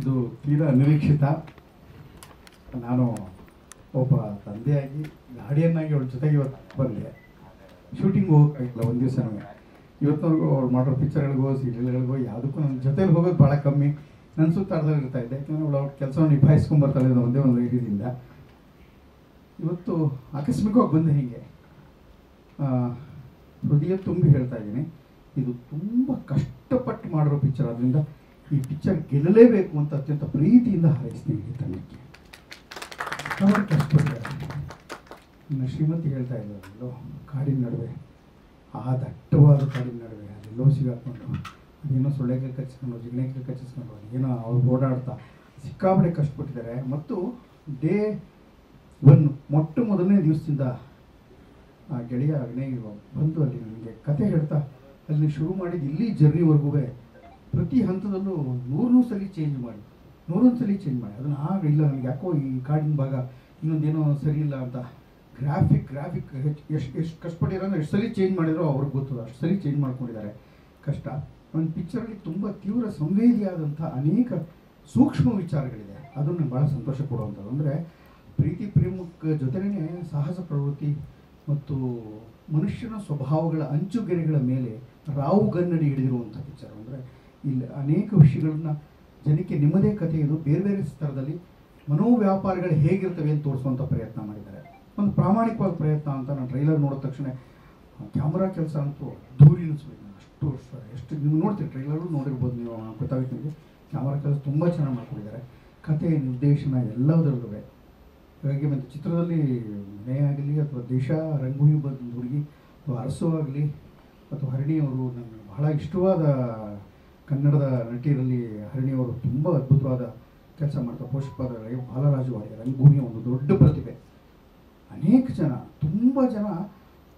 ಇದು ತೀರಾ ನಿರೀಕ್ಷಿತ. ನಾನು ಒಬ್ಬ ತಂದೆಯಾಗಿ ಗಾರ್ಡಿಯನ್ನಾಗಿ ಅವಳ ಜೊತೆಗೆ ಇವತ್ತು ಬಂದೆ. ಶೂಟಿಂಗ್ ಹೋಗೋಕ್ಕಾಗಿಲ್ಲ ಒಂದು ದಿವಸನೂ. ಇವತ್ತಿನವರೆಗೂ ಅವ್ರು ಮಾಡೋ ಪಿಕ್ಚರ್ಗಳಿಗೋ ಸೀರಿಯಲ್ಗಳಿಗೋ ಯಾವುದಕ್ಕೂ ನನ್ನ ಜೊತೆಲಿ ಹೋಗೋದು ಭಾಳ ಕಮ್ಮಿ. ನನ್ನ ಸುತ್ತಾಡ್ದಲ್ಲಿ ಇರ್ತಾ ಇದ್ದೆ, ಯಾಕೆಂದರೆ ಅವಳು ಅವ್ರ ಕೆಲಸವನ್ನು ನಿಭಾಯಿಸ್ಕೊಂಬರ್ತಾಳೆ ಅನ್ನೋ ಒಂದೇ ಒಂದು ಹಿರಿಯಿಂದ. ಇವತ್ತು ಆಕಸ್ಮಿಕವಾಗಿ ಬಂದೆ. ಹೀಗೆ ಹೃದಯ ತುಂಬಿ ಹೇಳ್ತಾ ಇದ್ದೀನಿ, ಇದು ತುಂಬ ಕಷ್ಟಪಟ್ಟು ಮಾಡಿರೋ ಪಿಕ್ಚರ್. ಅದರಿಂದ ಈ ಪಿಕ್ಚರ್ ಗೆಲ್ಲಲೇಬೇಕು ಅಂತ ಅತ್ಯಂತ ಪ್ರೀತಿಯಿಂದ ಹಾರೈಸ್ತೀನಿ ಈ ತಂಡಕ್ಕೆ. ಅವರು ಕಷ್ಟಪಟ್ಟಿದ್ದಾರೆ. ನನ್ನ ಶ್ರೀಮತಿ ಹೇಳ್ತಾ ಇಲ್ಲೋ ಕಾಡಿನ ನಡುವೆ, ಆ ದಟ್ಟವಾದ ಕಾಡಿನ ನಡುವೆ ಅದೆಲ್ಲೋ ಸಿಗಾಕೊಂಡು ಅದೇನೋ ಸೊಳ್ಳೆಗೆ ಕಚ್ಚಿಸ್ಕೊಂಡು ಜಿಗಣೆಗೆ ಕಚ್ಚಿಸ್ಕೊಂಡು ಏನೋ ಅವ್ರು ಓಡಾಡ್ತಾ ಸಿಕ್ಕಾಪಟ್ಟೆ ಕಷ್ಟಪಟ್ಟಿದ್ದಾರೆ. ಮತ್ತು ಡೇ ಒನ್ ಮೊದಲನೇ ದಿವಸದಿಂದ ಆ ಗೆಳೆಯ ಅಗ್ನೇಯ ಬಂದು ಅಲ್ಲಿ ನನಗೆ ಕತೆ ಹೇಳ್ತಾ ಅಲ್ಲಿ ಶುರು ಮಾಡಿದ್ದು ಇಲ್ಲಿ ಜರ್ನಿವರೆಗೂ ಪ್ರತಿ ಹಂತದಲ್ಲೂ 100 ಸಲ ಚೇಂಜ್ ಮಾಡಿ ಅದನ್ನು ಇಲ್ಲ ನನಗೆ ಯಾಕೋ ಈ ಕಾಡಿನ ಭಾಗ ಇನ್ನೊಂದೇನೋ ಸರಿ ಇಲ್ಲ ಅಂತ ಗ್ರಾಫಿಕ್ ಎಷ್ಟು ಕಷ್ಟಪಟ್ಟಿರೋ ಅಂದರೆ ಎಷ್ಟು ಸಲ ಚೇಂಜ್ ಮಾಡಿದ್ರು ಅವ್ರಿಗೆ ಗೊತ್ತದ, ಅಷ್ಟು ಸಲ ಚೇಂಜ್ ಮಾಡ್ಕೊಂಡಿದ್ದಾರೆ. ಕಷ್ಟ ಒಂದು ಪಿಕ್ಚರಲ್ಲಿ ತುಂಬ ತೀವ್ರ ಸಂವೇದಿಯಾದಂಥ ಅನೇಕ ಸೂಕ್ಷ್ಮ ವಿಚಾರಗಳಿದೆ. ಅದು ನನಗೆ ಭಾಳ ಸಂತೋಷ ಕೊಡುವಂಥದ್ದು. ಅಂದರೆ ಪ್ರೀತಿ ಪ್ರೇಮಕ್ಕೆ ಜೊತೆಗೇ ಸಾಹಸ ಪ್ರವೃತ್ತಿ ಮತ್ತು ಮನುಷ್ಯನ ಸ್ವಭಾವಗಳ ಅಂಚುಗೆರೆಗಳ ಮೇಲೆ ರಾವುಗನ್ನಡಿ ಹಿಡಿದಿರುವಂಥ ಪಿಕ್ಚರ್. ಅಂದರೆ ಇಲ್ಲಿ ಅನೇಕ ವಿಷಯಗಳನ್ನ ಜನಕ್ಕೆ ನಿಮ್ಮದೇ ಕಥೆ ಇದು ಬೇರೆ ಬೇರೆ ಸ್ತರದಲ್ಲಿ ಮನೋವ್ಯಾಪಾರಗಳು ಹೇಗಿರ್ತವೆ ಅಂತ ತೋರಿಸುವಂಥ ಪ್ರಯತ್ನ ಮಾಡಿದ್ದಾರೆ. ಒಂದು ಪ್ರಾಮಾಣಿಕವಾದ ಪ್ರಯತ್ನ ಅಂತ ನಾನು ಟ್ರೈಲರ್ ನೋಡಿದ ತಕ್ಷಣ ಕ್ಯಾಮ್ರಾ ಕೆಲಸ ಅಂತೂ ದೂರಿನಿಸ್ಬೇಕು. ಎಷ್ಟು ನೀವು ನೋಡ್ತೀರಿ, ಟ್ರೈಲರು ನೋಡಿರ್ಬೋದು, ನೀವು ಗೊತ್ತಾಗುತ್ತೆ ನಿಮಗೆ. ಕ್ಯಾಮ್ರಾ ಕೆಲಸ ತುಂಬ ಚೆನ್ನಾಗಿ ಮಾಡ್ಕೊಂಡಿದ್ದಾರೆ. ಕಥೆ ನಿರ್ದೇಶನ ಎಲ್ಲದರಲ್ಲೂ. ಹಾಗಾಗಿ ಮತ್ತು ಚಿತ್ರದಲ್ಲಿ ಮನೆ ಆಗಲಿ ಅಥವಾ ದೇಶ ರಂಗಭೂಮಿ ಬಂದ ಹುಡುಗಿ ಅಥವಾ ಅರಸು ಆಗಲಿ ಅಥವಾ ಹರಣಿಯವರು ನನಗೆ ಬಹಳ ಇಷ್ಟವಾದ ಕನ್ನಡದ ನಟಿಯರಲ್ಲಿ ಹರಣಿಯವರು ತುಂಬ ಅದ್ಭುತವಾದ ಕೆಲಸ ಮಾಡ್ತಾರೆ. ಪೋಷಕವಾದ ಬಾಲರಾಜು ಅವರಿಗೆ ರಂಗಭೂಮಿಯ ಒಂದು ದೊಡ್ಡ ಪ್ರತಿಭೆ. ಅನೇಕ ಜನ ತುಂಬ ಜನ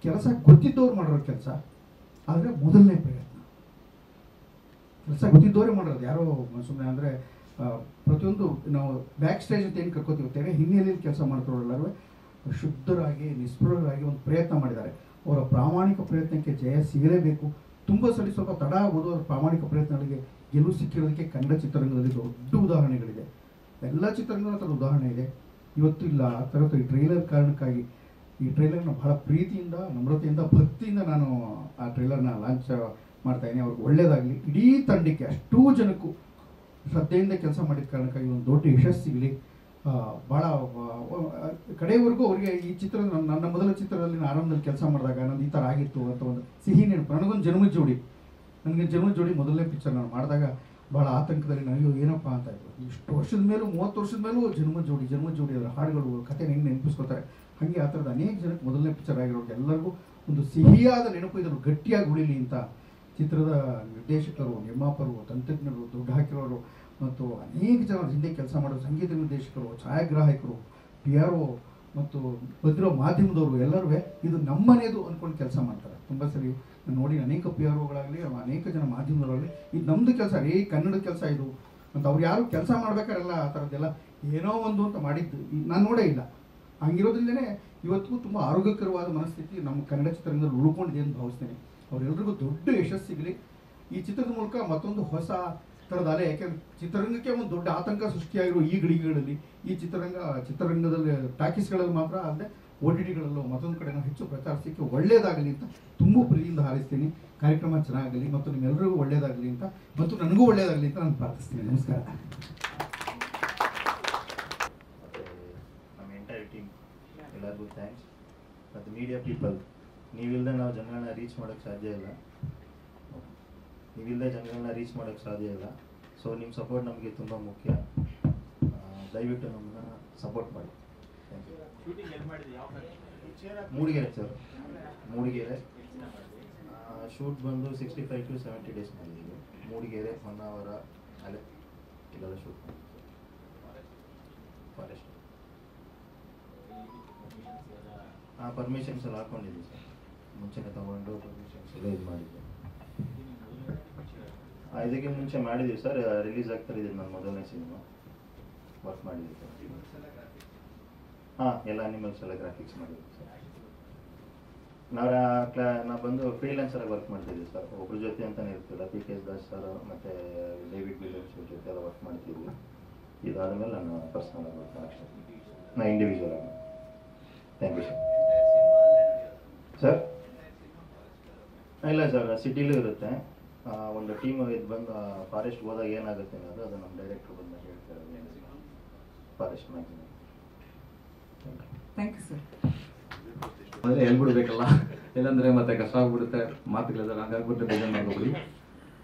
ಕೆಲಸ ಗೊತ್ತಿದ್ದವ್ರು ಮಾಡಿರೋ ಕೆಲಸ, ಆದರೆ ಮೊದಲನೇ ಪ್ರಯತ್ನ ಕೆಲಸ ಗೊತ್ತಿದ್ದವರೇ ಮಾಡಿರೋದು. ಯಾರೋ ಸುಮ್ಮನೆ ಅಂದರೆ ಪ್ರತಿಯೊಂದು ನಾವು ಬ್ಯಾಕ್ ಸ್ಟೇಜ್ ಅಂತ ಏನು ಕರ್ಕೋತೀವಿ, ಹಿನ್ನೆಲೆಯಲ್ಲಿ ಕೆಲಸ ಮಾಡ್ತಾರೆಲ್ಲರೂ ಶುದ್ಧರಾಗಿ ನಿಸ್ಪೃಹರಾಗಿ ಒಂದು ಪ್ರಯತ್ನ ಮಾಡಿದ್ದಾರೆ. ಅವರ ಪ್ರಾಮಾಣಿಕ ಪ್ರಯತ್ನಕ್ಕೆ ಜಯ ಸಿಗಲೇಬೇಕು. ತುಂಬ ಸಲ ಸ್ವಲ್ಪ ತಡ ಆಗ್ಬೋದು, ಅವರ ಪ್ರಾಮಾಣಿಕ ಪ್ರಯತ್ನಗಳಿಗೆ ಗೆಲುವು ಸಿಕ್ಕಿರೋದಕ್ಕೆ ಕನ್ನಡ ಚಿತ್ರರಂಗದಲ್ಲಿ ದೊಡ್ಡ ಉದಾಹರಣೆಗಳಿದೆ. ಎಲ್ಲ ಚಿತ್ರರಂಗದ ಥರದ ಉದಾಹರಣೆ ಇದೆ. ಇವತ್ತು ಇಲ್ಲ ಆ ಥರದ ಈ ಟ್ರೈಲರ್ ಕಾರಣಕ್ಕಾಗಿ ಈ ಟ್ರೈಲರ್ನ ಬಹಳ ಪ್ರೀತಿಯಿಂದ, ನಮ್ರತೆಯಿಂದ, ಭಕ್ತಿಯಿಂದ ನಾನು ಆ ಟ್ರೈಲರ್ನ ಲಾಂಚ್ ಮಾಡ್ತಾಯಿದ್ದೀನಿ. ಅವ್ರಿಗೆ ಒಳ್ಳೆಯದಾಗಲಿ. ಇಡೀ ತಂಡಕ್ಕೆ ಅಷ್ಟೂ ಜನಕ್ಕೂ ಶ್ರದ್ಧೆಯಿಂದ ಕೆಲಸ ಮಾಡಿದ ಕಾರಣಕ್ಕಾಗಿ ಒಂದು ದೊಡ್ಡ ಯಶಸ್ಸು ಸಿಗಲಿ. ಭಾಳ ಕಡೆಯವರೆಗೂ ಅವರಿಗೆ ಈ ಚಿತ್ರ ನನ್ನ ಮೊದಲ ಚಿತ್ರದಲ್ಲಿ ನಾನು ಆರಂಭದಲ್ಲಿ ಕೆಲಸ ಮಾಡಿದಾಗ ನಂದು ಈ ಥರ ಆಗಿತ್ತು ಅಂತ ಒಂದು ಸಿಹಿ ನೆನಪು. ನನಗೆ ಜನ್ಮದ ಜೋಡಿ ಮೊದಲನೇ ಪಿಕ್ಚರ್ ನಾನು ಮಾಡಿದಾಗ ಭಾಳ ಆತಂಕದಲ್ಲಿ ನನಗೆ ಏನಪ್ಪ ಅಂತ ಇತ್ತು. ಇಷ್ಟು ವರ್ಷದ ಮೇಲೂ 30 ವರ್ಷದ ಮೇಲೂ ಜನ್ಮದ ಜೋಡಿ ಅದರ ಹಾಡುಗಳು ಕಥೆನ ಹೆಂಗೆ ನೆನಪಿಸ್ಕೋತಾರೆ. ಹಾಗೆ ಆ ಥರದ ಅನೇಕ ಜನಕ್ಕೆ ಮೊದಲನೇ ಪಿಕ್ಚರ್ ಆಗಿರೋರಿಗೆ ಎಲ್ಲರಿಗೂ ಒಂದು ಸಿಹಿಯಾದ ನೆನಪು ಇದನ್ನು ಗಟ್ಟಿಯಾಗಿ ಉಳಿಲಿ ಅಂತ ಚಿತ್ರದ ನಿರ್ದೇಶಕರು, ನಿರ್ಮಾಪಕರು, ತಂತ್ರಜ್ಞರು, ದುಡ್ಡು ಹಾಕಿರೋರು ಮತ್ತು ಅನೇಕ ಜನ ಹಿಂದೆ ಕೆಲಸ ಮಾಡೋ ಸಂಗೀತ ನಿರ್ದೇಶಕರು, ಛಾಯಾಗ್ರಾಹಕರು, PRO ಮತ್ತು ಬಂದಿರೋ ಮಾಧ್ಯಮದವರು ಎಲ್ಲರೂ ಇದು ನಮ್ಮನೇದು ಅಂದ್ಕೊಂಡು ಕೆಲಸ ಮಾಡ್ತಾರೆ. ತುಂಬ ಸರಿ ನೋಡಿ ಅನೇಕ PROಗಳಾಗಲಿ ಅನೇಕ ಜನ ಮಾಧ್ಯಮದವರಾಗಲಿ ಇದು ನಮ್ಮದು ಕೆಲಸ ಕನ್ನಡದ ಕೆಲಸ ಇದು ಅಂತ ಅವ್ರು ಯಾರು ಕೆಲಸ ಮಾಡ್ಬೇಕಾರೆಲ್ಲ ಆ ಥರದ್ದೆಲ್ಲ ಏನೋ ಒಂದು ಅಂತ ಮಾಡಿದ್ದು ನಾನು ನೋಡೇ ಇಲ್ಲ. ಹಂಗಿರೋದ್ರಿಂದನೇ ಇವತ್ತಿಗೂ ತುಂಬ ಆರೋಗ್ಯಕರವಾದ ಮನಸ್ಥಿತಿ ನಮ್ಮ ಕನ್ನಡ ಚಿತ್ರರಂಗದಲ್ಲಿ ಉಳ್ಕೊಂಡಿದೆ ಅಂತ ಭಾವಿಸ್ತೇನೆ. ಅವರೆಲ್ಲರಿಗೂ ದೊಡ್ಡ ಯಶಸ್ಸು ಸಿಗಲಿ. ಈ ಚಿತ್ರದ ಮೂಲಕ ಮತ್ತೊಂದು ಹೊಸ ಥರದ ಅಲೆ, ಯಾಕೆಂದರೆ ಚಿತ್ರರಂಗಕ್ಕೆ ಒಂದು ದೊಡ್ಡ ಆತಂಕ ಸೃಷ್ಟಿಯಾಗಿರೋ ಈ ಗಳಿಗೆಗಳಲ್ಲಿ ಈ ಚಿತ್ರರಂಗದಲ್ಲಿ ಟಾಕೀಸ್ಗಳಲ್ಲಿ ಮಾತ್ರ ಅಲ್ಲದೆ OTTಗಳಲ್ಲೂ ಮತ್ತೊಂದು ಕಡೆ ನಾವು ಹೆಚ್ಚು ಪ್ರಚಾರ ಸಿಕ್ಕಿ ಒಳ್ಳೆಯದಾಗಲಿ ಅಂತ ತುಂಬ ಪ್ರೀತಿಯಿಂದ ಹಾರೈಸ್ತೀನಿ. ಕಾರ್ಯಕ್ರಮ ಚೆನ್ನಾಗಲಿ ಮತ್ತು ನಿಮ್ಮೆಲ್ಲರಿಗೂ ಒಳ್ಳೆಯದಾಗಲಿ ಅಂತ ಮತ್ತು ನನಗೂ ಒಳ್ಳೆಯದಾಗಲಿ ಅಂತ ನಾನು ಪ್ರಾರ್ಥಿಸ್ತೀನಿ. ನಮಸ್ಕಾರ. ನಮ್ಮ ಎಂಟೈರ್ ಟೀಮ್ ಎಲ್ಲರಿಗೂ ಥ್ಯಾಂಕ್ಸ್. ಮತ್ತು ಮೀಡಿಯಾ ಪೀಪಲ್, ನೀವಿಲ್ಲದೆ ನಾವು ಜನಗಳನ್ನ ರೀಚ್ ಮಾಡೋಕ್ಕೆ ಸಾಧ್ಯ ಇಲ್ಲ. ಸೊ ನಿಮ್ಮ ಸಪೋರ್ಟ್ ನಮಗೆ ತುಂಬ ಮುಖ್ಯ. ದಯವಿಟ್ಟು ನಮ್ಮನ್ನ ಸಪೋರ್ಟ್ ಮಾಡಿ. ಮೂಡಿಗೆರೆ ಸರ್, ಮೂಡಿಗೆರೆ ಶೂಟ್ ಬಂದು 65 to 70 ಡೇಸ್ ಮಾಡಿದ್ದೀವಿ. ಮೂಡಿಗೆರೆ, ಹೊನ್ನಾವರ, ಅಲ್ಲೇ ಇಲ್ಲೆಲ್ಲ ಶೂಟ್ ಮಾಡಿ ಫಾರೆಸ್ಟ್. ಪರ್ಮಿಷನ್ಸ್ ಎಲ್ಲ ಹಾಕ್ಕೊಂಡಿದ್ದೀವಿ ಸರ್, ಮುಂಚೆನೇ ತೊಗೊಂಡು ಪರ್ಮಿಷನ್ಸ್ ಎಲ್ಲ ಇದು ಮಾಡಿದ್ದೆ. ಇದಕ್ಕೆ ಮುಂಚೆ ಮಾಡಿದ್ದೀವಿ ಸರ್, ರಿಲೀಸ್ ಆಗ್ತಾರೆ. ಇದು ನನ್ನ ಮೊದಲನೇ ಸಿನಿಮಾ ವರ್ಕ್ ಮಾಡಿದ್ದೀವಿ ಸರ್. ಎಲ್ಲ ಅನಿಮಲ್ಸ್ ಎಲ್ಲ ಗ್ರಾಫಿಕ್ಸ್ ಮಾಡಿದ್ದೀವಿ ಸರ್. ನಾವು ಬಂದು ಫ್ರೀಲಾನ್ಸರ್ ಆಗಿ ವರ್ಕ್ ಮಾಡ್ತಿದ್ವಿ ಸರ್. ಒಬ್ಬರ ಜೊತೆ ಅಂತಲೇ ಇರ್ತಿಲ್ಲ, PK ದಾಸ್ ಸರ್ ಮತ್ತು ಡೇವಿಡ್ ವಿಲಿಯಮ್ಸ್ ಜೊತೆ ಎಲ್ಲ ವರ್ಕ್ ಮಾಡ್ತಿದ್ವಿ. ಇದಾದ ಮೇಲೆ ನಾನು ಪರ್ಸ್ನಲ್ ಆಗಿ ವರ್ಕ್ ಮಾಡೋಕ್ಕೆ ನಾನು ಇಂಡಿವಿಜುವಲ್ ಆಗಿ. Thank you sir. ಇಲ್ಲ ಸರ್, ಸಿಟಿಲೂ ಇರುತ್ತೆ. ಒಂದು ಟೀಮ್ ಇದು ಬಂದು ಫಾರೆಸ್ಟ್ ಹೋದಾಗ ಏನಾಗುತ್ತೆ ಅನ್ನೋದು ಅದು ನಮ್ಮ ಡೈರೆಕ್ಟ್ರು ಬಂದಾಗ ಹೇಳ್ತಾರೆ. Forest maximum. Thank you sir. ಅಂದರೆ ಹೇಳ್ಬಿಡ್ಬೇಕಲ್ಲ, ಇಲ್ಲಾಂದರೆ ಮತ್ತೆ ಕಷ್ಟ ಆಗ್ಬಿಡುತ್ತೆ, ಮಾತುಗಳಿದ್ರೆ ಹಂಗಾಗ್ಬಿಟ್ರೆ ಬೇಜಾರು ಮಾಡ್ಕೊಬಿಡಿ.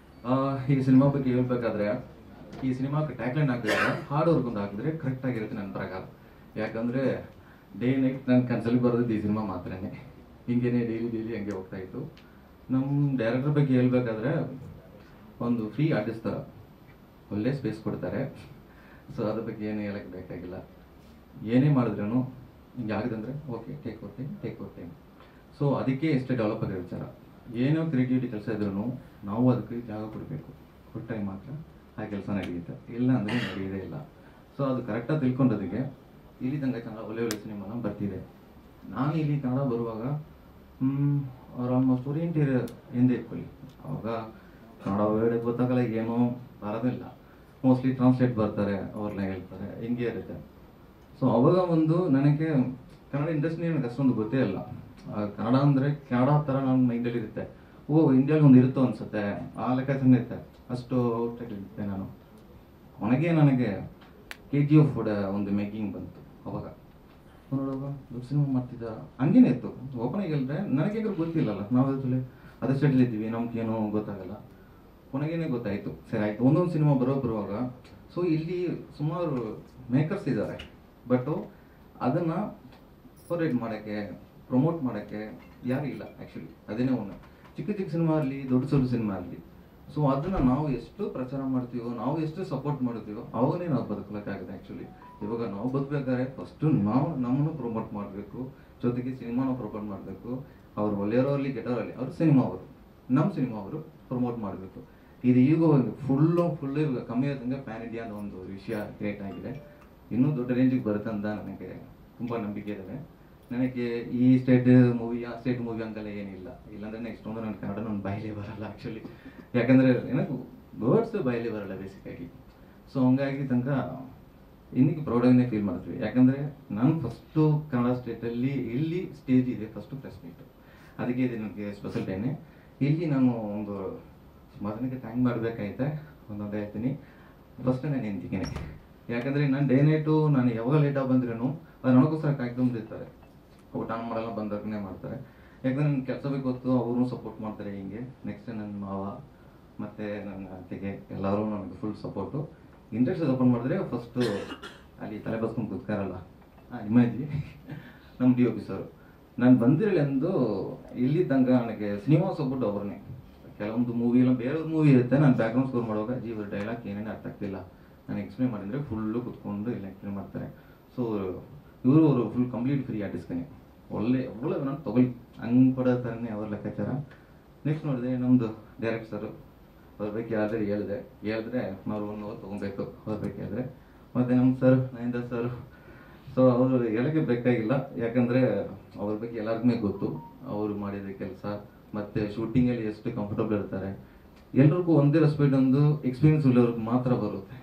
ಈ ಸಿನಿಮಾ ಬಗ್ಗೆ ಹೇಳ್ಬೇಕಾದ್ರೆ, ಈ ಸಿನಿಮಾಕ್ಕೆ ಟ್ಯಾಗ್ಲೈನ್ ಹಾಕಿದ್ರೆ ಹಾರ್ಡ್ ವರ್ಕ್ ಒಂದು ಹಾಕಿದ್ರೆ ಕರೆಕ್ಟಾಗಿರುತ್ತೆ ನನ್ನ ಪ್ರಕಾರ. ಯಾಕಂದರೆ ಡೇ ನೈಟ್ ನನ್ನ ಕನ್ಸಲ್ಲಿ ಬರೋದು ಈ ಸಿನಿಮಾ ಮಾತ್ರನೇ. ಹಿಂಗೇನೆ ಡೈಲಿ ಹಂಗೆ ಹೋಗ್ತಾ ಇತ್ತು. ನಮ್ಮ ಡೈರೆಕ್ಟರ್ ಬಗ್ಗೆ ಹೇಳ್ಬೇಕಾದ್ರೆ, ಒಂದು ಫ್ರೀ ಆರ್ಟಿಸ್ಟ್ ಥರ ಒಳ್ಳೆ ಸ್ಪೇಸ್ ಕೊಡ್ತಾರೆ. ಸೊ ಅದ್ರ ಬಗ್ಗೆ ಏನೇ ಹೇಳಕ್ಕೆ ಬೇಕಾಗಿಲ್ಲ. ಏನೇ ಮಾಡಿದ್ರೂ ಹಿಂಗೆ ಆಗಿದಂದರೆ okay, take your time. So ಅದಕ್ಕೆ ಎಷ್ಟೇ ಡೆವಲಪ್ ಆಗಿರೋ ವಿಚಾರ. ಏನೋ ಕ್ರಿಯೇಟಿವಿಟಿ ಕೆಲಸ ಇದ್ರೂ ನಾವು ಅದಕ್ಕೆ ಜಾಗ ಕೊಡಬೇಕು. ಕೊಟ್ಟಾಗ ಮಾತ್ರ ಆ ಕೆಲಸ ನಡೆಯುತ್ತೆ, ಇಲ್ಲ ಅಂದರೆ ನಡೆಯೋದೇ ಇಲ್ಲ. ಸೊ ಅದು ಕರೆಕ್ಟಾಗಿ ತಿಳ್ಕೊಂಡೋದಕ್ಕೆ ಇಲ್ಲಿ ತನಕ ಕನ್ನಡ ಒಳ್ಳೆ ಸಿನಿಮಾನ ಬರ್ತಿದೆ. ನಾನು ಇಲ್ಲಿ ಕನ್ನಡ ಬರುವಾಗ ಅವ್ರು ಆಲ್ಮೋಸ್ಟ್ ಓರಿಯೆಂಟೇರ್ ಎಂದೇ ಇಟ್ಕೊಳ್ಳಿ. ಅವಾಗ ಕನ್ನಡ ವರ್ಡ್ ಗೊತ್ತಾಗಲ್ಲ, ಏನೋ ಬರೋದಿಲ್ಲ. ಮೋಸ್ಟ್ಲಿ ಟ್ರಾನ್ಸ್ಲೇಟ್ ಬರ್ತಾರೆ, ಅವ್ರನ್ನ ಹೇಳ್ತಾರೆ, ಹಿಂಗೆ ಇರುತ್ತೆ. ಸೊ ಅವಾಗ ಒಂದು ನನಗೆ ಕನ್ನಡ ಇಂಡಸ್ಟ್ರಿ ನನಗೆ ಅಷ್ಟೊಂದು ಗೊತ್ತೇ ಇಲ್ಲ. ಕನ್ನಡ ಅಂದರೆ ಕನ್ನಡ ಥರ ನನ್ನ ಮೈಂಡಲ್ಲಿ ಇರುತ್ತೆ. ಇಂಡಿಯಾಗೆ ಒಂದು ಇರುತ್ತೋ ಅನ್ಸುತ್ತೆ, ಆ ಲೆಕ್ಕಾಚಾರ ಇರುತ್ತೆ. ಅಷ್ಟು ಔಟ್ಸೈಡ್ ನಾನು. ಕೊನೆಗೆ ನನಗೆ KGF ಒಂದು ಮೇಕಿಂಗ್ ಬಂತು. ಅವಾಗ ನೋಡುವಾಗ ದೊಡ್ಡ ಸಿನಿಮಾ ಮಾಡ್ತಿದ್ದ ಹಂಗೇನೆ ಇತ್ತು. ಓಪನ್ ಆಗಿ ಹೇಳಿದ್ರೆ ನನಗೆ ಗೊತ್ತಿಲ್ಲಲ್ಲ, ನಾವು ಅದೇ ಸ್ಟೇಟಲ್ಲಿ ಇದ್ದೀವಿ, ನಮ್ಗೇನೋ ಗೊತ್ತಾಗಲ್ಲ. ಕೊನೆಗೇನೆ ಗೊತ್ತಾಯಿತು, ಸರಿ ಆಯಿತು. ಒಂದೊಂದು ಸಿನಿಮಾ ಬರೋವಾಗ ಸೊ ಇಲ್ಲಿ ಸುಮಾರು ಮೇಕರ್ಸ್ ಇದ್ದಾರೆ, ಬಟ್ ಅದನ್ನು ಪ್ರೊರೇಟ್ ಮಾಡೋಕ್ಕೆ, ಪ್ರಮೋಟ್ ಮಾಡೋಕ್ಕೆ ಯಾರೂ ಇಲ್ಲ ಆ್ಯಕ್ಚುಲಿ. ಅದೇನೇ ಒಂದು ಚಿಕ್ಕ ಸಿನಿಮಾ ಆಗಲಿ, ದೊಡ್ಡ ಸಿನಿಮಾ ಆಗಲಿ. ಸೊ ಅದನ್ನು ನಾವು ಎಷ್ಟು ಪ್ರಚಾರ ಮಾಡ್ತೀವೋ, ನಾವು ಎಷ್ಟು ಸಪೋರ್ಟ್ ಮಾಡ್ತೀವೋ ಅವಾಗನೇ ನಾವು ಬದುಕಲಿಕ್ಕಾಗುತ್ತೆ ಆ್ಯಕ್ಚುಲಿ. ಇವಾಗ ನಾವು ಬದುಕಬೇಕಾದ್ರೆ ಫಸ್ಟು ನಾವು ನಮ್ಮನ್ನು ಪ್ರಮೋಟ್ ಮಾಡಬೇಕು, ಜೊತೆಗೆ ಸಿನಿಮಾನ ಪ್ರಮೋಟ್ ಮಾಡಬೇಕು. ಅವ್ರು ಒಳ್ಳೆಯವರಲ್ಲಿ ಕೆಟ್ಟವರಲ್ಲಿ ಅವ್ರು ಸಿನಿಮಾ ಅವರು, ನಮ್ಮ ಸಿನಿಮಾ ಅವರು ಪ್ರಮೋಟ್ ಮಾಡಬೇಕು. ಇದು ಈಗ ಫುಲ್ಲು ಇವಾಗ ಕಮ್ಮಿ ಆದಂಗೆ ಪ್ಯಾನ್ ಇಂಡಿಯಾ ಅನ್ನೋ ಒಂದು ವಿಷಯ ಕ್ರಿಯೇಟ್ ಆಗಿದೆ. ಇನ್ನೂ ದೊಡ್ಡ ರೇಂಜಿಗೆ ಬರುತ್ತೆ ಅಂತ ನನಗೆ ತುಂಬ ನಂಬಿಕೆ ಇದೆ. ನನಗೆ ಈ ಸ್ಟೇಟ್ ಮೂವಿ ಆ ಸ್ಟೇಟ್ ಮೂವಿ ಅಂತೆಲ್ಲ ಏನಿಲ್ಲ. ಇಲ್ಲಾಂದರೆ ನೆಕ್ಸ್ಟ್ ಒಂದು ನನ್ನ ಕನ್ನಡ ನನ್ನ ಬಾಯಿಲೇ ಬರಲ್ಲ ಆ್ಯಕ್ಚುಲಿ. ಯಾಕಂದರೆ ನನಗೆ ವರ್ಡ್ಸ್ ಬಾಯಿಲೇ ಬರಲ್ಲ ಬೇಸಿಕ್ಕಾಗಿ. ಸೊ ಹಂಗಾಗಿ ತನಕ ಇನ್ನಿಗೆ ಪ್ರೌಡಾಗೇ ಫೀಲ್ ಮಾಡ್ತೀವಿ. ಯಾಕಂದರೆ ನಾನು ಫಸ್ಟು ಕನ್ನಡ ಸ್ಟೇಟಲ್ಲಿ ಇಲ್ಲಿ ಸ್ಟೇಜ್ ಇದೆ, ಫಸ್ಟು ಪ್ರೆಸ್ ಮೀಟು. ಅದಕ್ಕೆ ಇದು ನನಗೆ ಸ್ಪೆಷಲ್ ಡೇನೆ. ಇಲ್ಲಿ ನಾನು ಒಂದು ಸುಮಾರು ಜನಕ್ಕೆ ಥ್ಯಾಂಕ್ ಮಾಡಬೇಕಾಯ್ತೆ. ಒಂದೊಂದು ಹೇಳ್ತೀನಿ. ಫಸ್ಟ್ ನಾನು ನಿಂತಿದ್ದೀನಿ. ಯಾಕಂದರೆ ನಾನು ಡೇ ನೈಟು ನಾನು ಯಾವಾಗ ಲೇಟಾಗಿ ಬಂದ್ರೂ ಅದು ನನಗೋಸ್ಕರ ಕಾಯ್ಕೊಂಡಿರ್ತಾರೆ. ಊಟ ಮಾಡಲ್ಲ, ಬಂದಾಗನೇ ಮಾಡ್ತಾರೆ. ಯಾಕಂದರೆ ನನ್ನ ಕೆಲಸ ಬೇಕು ಗೊತ್ತು, ಅವರು ಸಪೋರ್ಟ್ ಮಾಡ್ತಾರೆ. ಹಿಂಗೆ ನೆಕ್ಸ್ಟ್ ನನ್ನ ಮಾವ ಮತ್ತು ನನ್ನ ಅತ್ತೆಗೆ ಎಲ್ಲರೂ ನನಗೆ ಫುಲ್ ಸಪೋರ್ಟು. ಇಂಟ್ರೆಸ್ಟ್ ಓಪನ್ ಮಾಡಿದ್ರೆ ಫಸ್ಟು ಅಲ್ಲಿ ತಲೆ ಬಸ್ಕೊಂಡು ಕೂತ್ಕಾರಲ್ಲ ಇಮೇಜಿ ನಮ್ಮ DOP ಸರ್. ನಾನು ಬಂದಿರಲಿ ಎಂದು ಇಲ್ಲಿ ತನಕ ನನಗೆ ಸಿನಿಮಾ ಸಪೋರ್ಟ್ ಅವ್ರನ್ನೇ. ಕೆಲವೊಂದು ಮೂವಿ ಎಲ್ಲ ಬೇರೆಯವ್ರ ಮೂವಿ ಇರುತ್ತೆ, ನಾನು ಬ್ಯಾಕ್ಗ್ರೌಂಡ್ ಸ್ಕೋರ್ ಮಾಡುವಾಗ ಇವ್ರ ಡೈಲಾಗ್ ಏನೇನು ಅರ್ಥ ಆಗ್ತಿಲ್ಲ, ನಾನು ಎಕ್ಸ್ಪ್ಲೇನ್ ಮಾಡಿದರೆ ಫುಲ್ಲು ಕುತ್ಕೊಂಡು ಇಲ್ಲ ಎಕ್ಸ್ಪ್ಲೇನ್ ಮಾಡ್ತಾರೆ. ಸೊ ಅವರು ಫುಲ್ ಕಂಪ್ಲೀಟ್ ಫ್ರೀ ಆರ್ಟಿಸ್ಟ್ನೇ. ಒಳ್ಳೆ ನಾನು ತೊಗೊಳ್ಳಿ ಹಂಗೆ ಕೊಡೋ ಥರನೇ ಅವ್ರ ಲೆಕ್ಕಾಚಾರ. ನೆಕ್ಸ್ಟ್ ನೋಡಿದೆ ನಮ್ಮದು ಡೈರೆಕ್ಟ್ ಸರು. ಅವ್ರ ಬಗ್ಗೆ ಹೇಳಿದ್ರೆ ನಾವು 1 hour ತೊಗೊಬೇಕು ಅವ್ರ ಬಗ್ಗೆ ಹೇಳಿದ್ರೆ. ಮತ್ತು ನಮ್ಮ ಸರ್ ನಯೇಂದ್ರ ಸರ್, ಸೊ ಅವರು ಹೇಳೋಕ್ಕೆ ಬೇಕಾಗಿಲ್ಲ. ಯಾಕಂದರೆ ಅವ್ರ ಬಗ್ಗೆ ಎಲ್ಲರಿಗೂ ಗೊತ್ತು, ಅವರು ಮಾಡಿದ ಕೆಲಸ ಮತ್ತು ಶೂಟಿಂಗಲ್ಲಿ ಎಷ್ಟು ಕಂಫರ್ಟಬಲ್ ಇರ್ತಾರೆ. ಎಲ್ರಿಗೂ ಒಂದೇ ರೆಸ್ಪೆಕ್ಟ್, ಒಂದು ಎಕ್ಸ್ಪೀರಿಯನ್ಸ್ ಉಳ್ಳವ್ರಿಗೆ ಮಾತ್ರ ಬರುತ್ತೆ,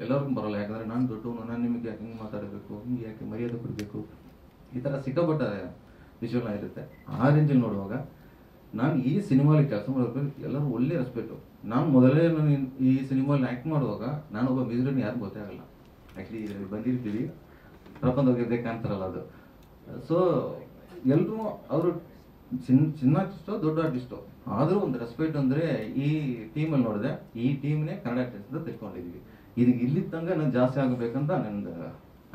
ಎಲ್ಲರಿಗೂ ಬರೋಲ್ಲ. ಯಾಕಂದರೆ ನಾನು ದೊಡ್ಡವನು, ನಾನು ನಿಮಗೆ ಯಾಕೆ ಹಿಂಗೆ ಮಾತಾಡಬೇಕು, ಹಿಂಗೆ ಯಾಕೆ ಮರ್ಯಾದೆ ಕೊಡಬೇಕು, ಈ ಥರ ಸಿಕ್ಕಾಪಟ್ಟ ವಿಷಯಗಳನ್ನ ಇರುತ್ತೆ. ಆ ರೇಂಜಲ್ಲಿ ನೋಡುವಾಗ ನಾನು ಈ ಸಿನಿಮಾಲಿ ಕೆಲಸ ಮಾಡೋದು ಎಲ್ಲರೂ ಒಳ್ಳೆ ರೆಸ್ಪೆಕ್ಟು. ನಾನು ಮೊದಲೇ ಈ ಸಿನಿಮಾಲಿ ಆ್ಯಕ್ಟ್ ಮಾಡುವಾಗ ನಾನೊಬ್ಬ ಮ್ಯೂಸಿಷಿಯನ್ ಯಾರು ಗೊತ್ತೇ ಆಗಲ್ಲ ಆ್ಯಕ್ಚುಲಿ. ಬಂದಿರ್ತೀವಿ ಪ್ರಪಂಚ ಕಾಣ್ತಾರಲ್ಲ ಅದು. ಸೊ ಎಲ್ಲರೂ ಅವರು ಚಿನ್ನ ಆರ್ಟಿಸ್ಟೋ ದೊಡ್ಡ ಆರ್ಟಿಸ್ಟೋ ಆದರೂ ಒಂದು ರೆಸ್ಪೆಕ್ಟ್ ಅಂದರೆ ಈ ಟೀಮಲ್ಲಿ ನೋಡಿದೆ, ಈ ಟೀಮ್ನೇ ಕನ್ನಡ ಆರ್ಟಿಸ್ಟ್ ಅಂತ ತಿಳ್ಕೊಂಡಿದ್ದೀವಿ. ಇದಕ್ಕೆ ಇಲ್ಲಿ ತನಕ ನಾನು ಜಾಸ್ತಿ ಆಗಬೇಕಂತ ನಂದು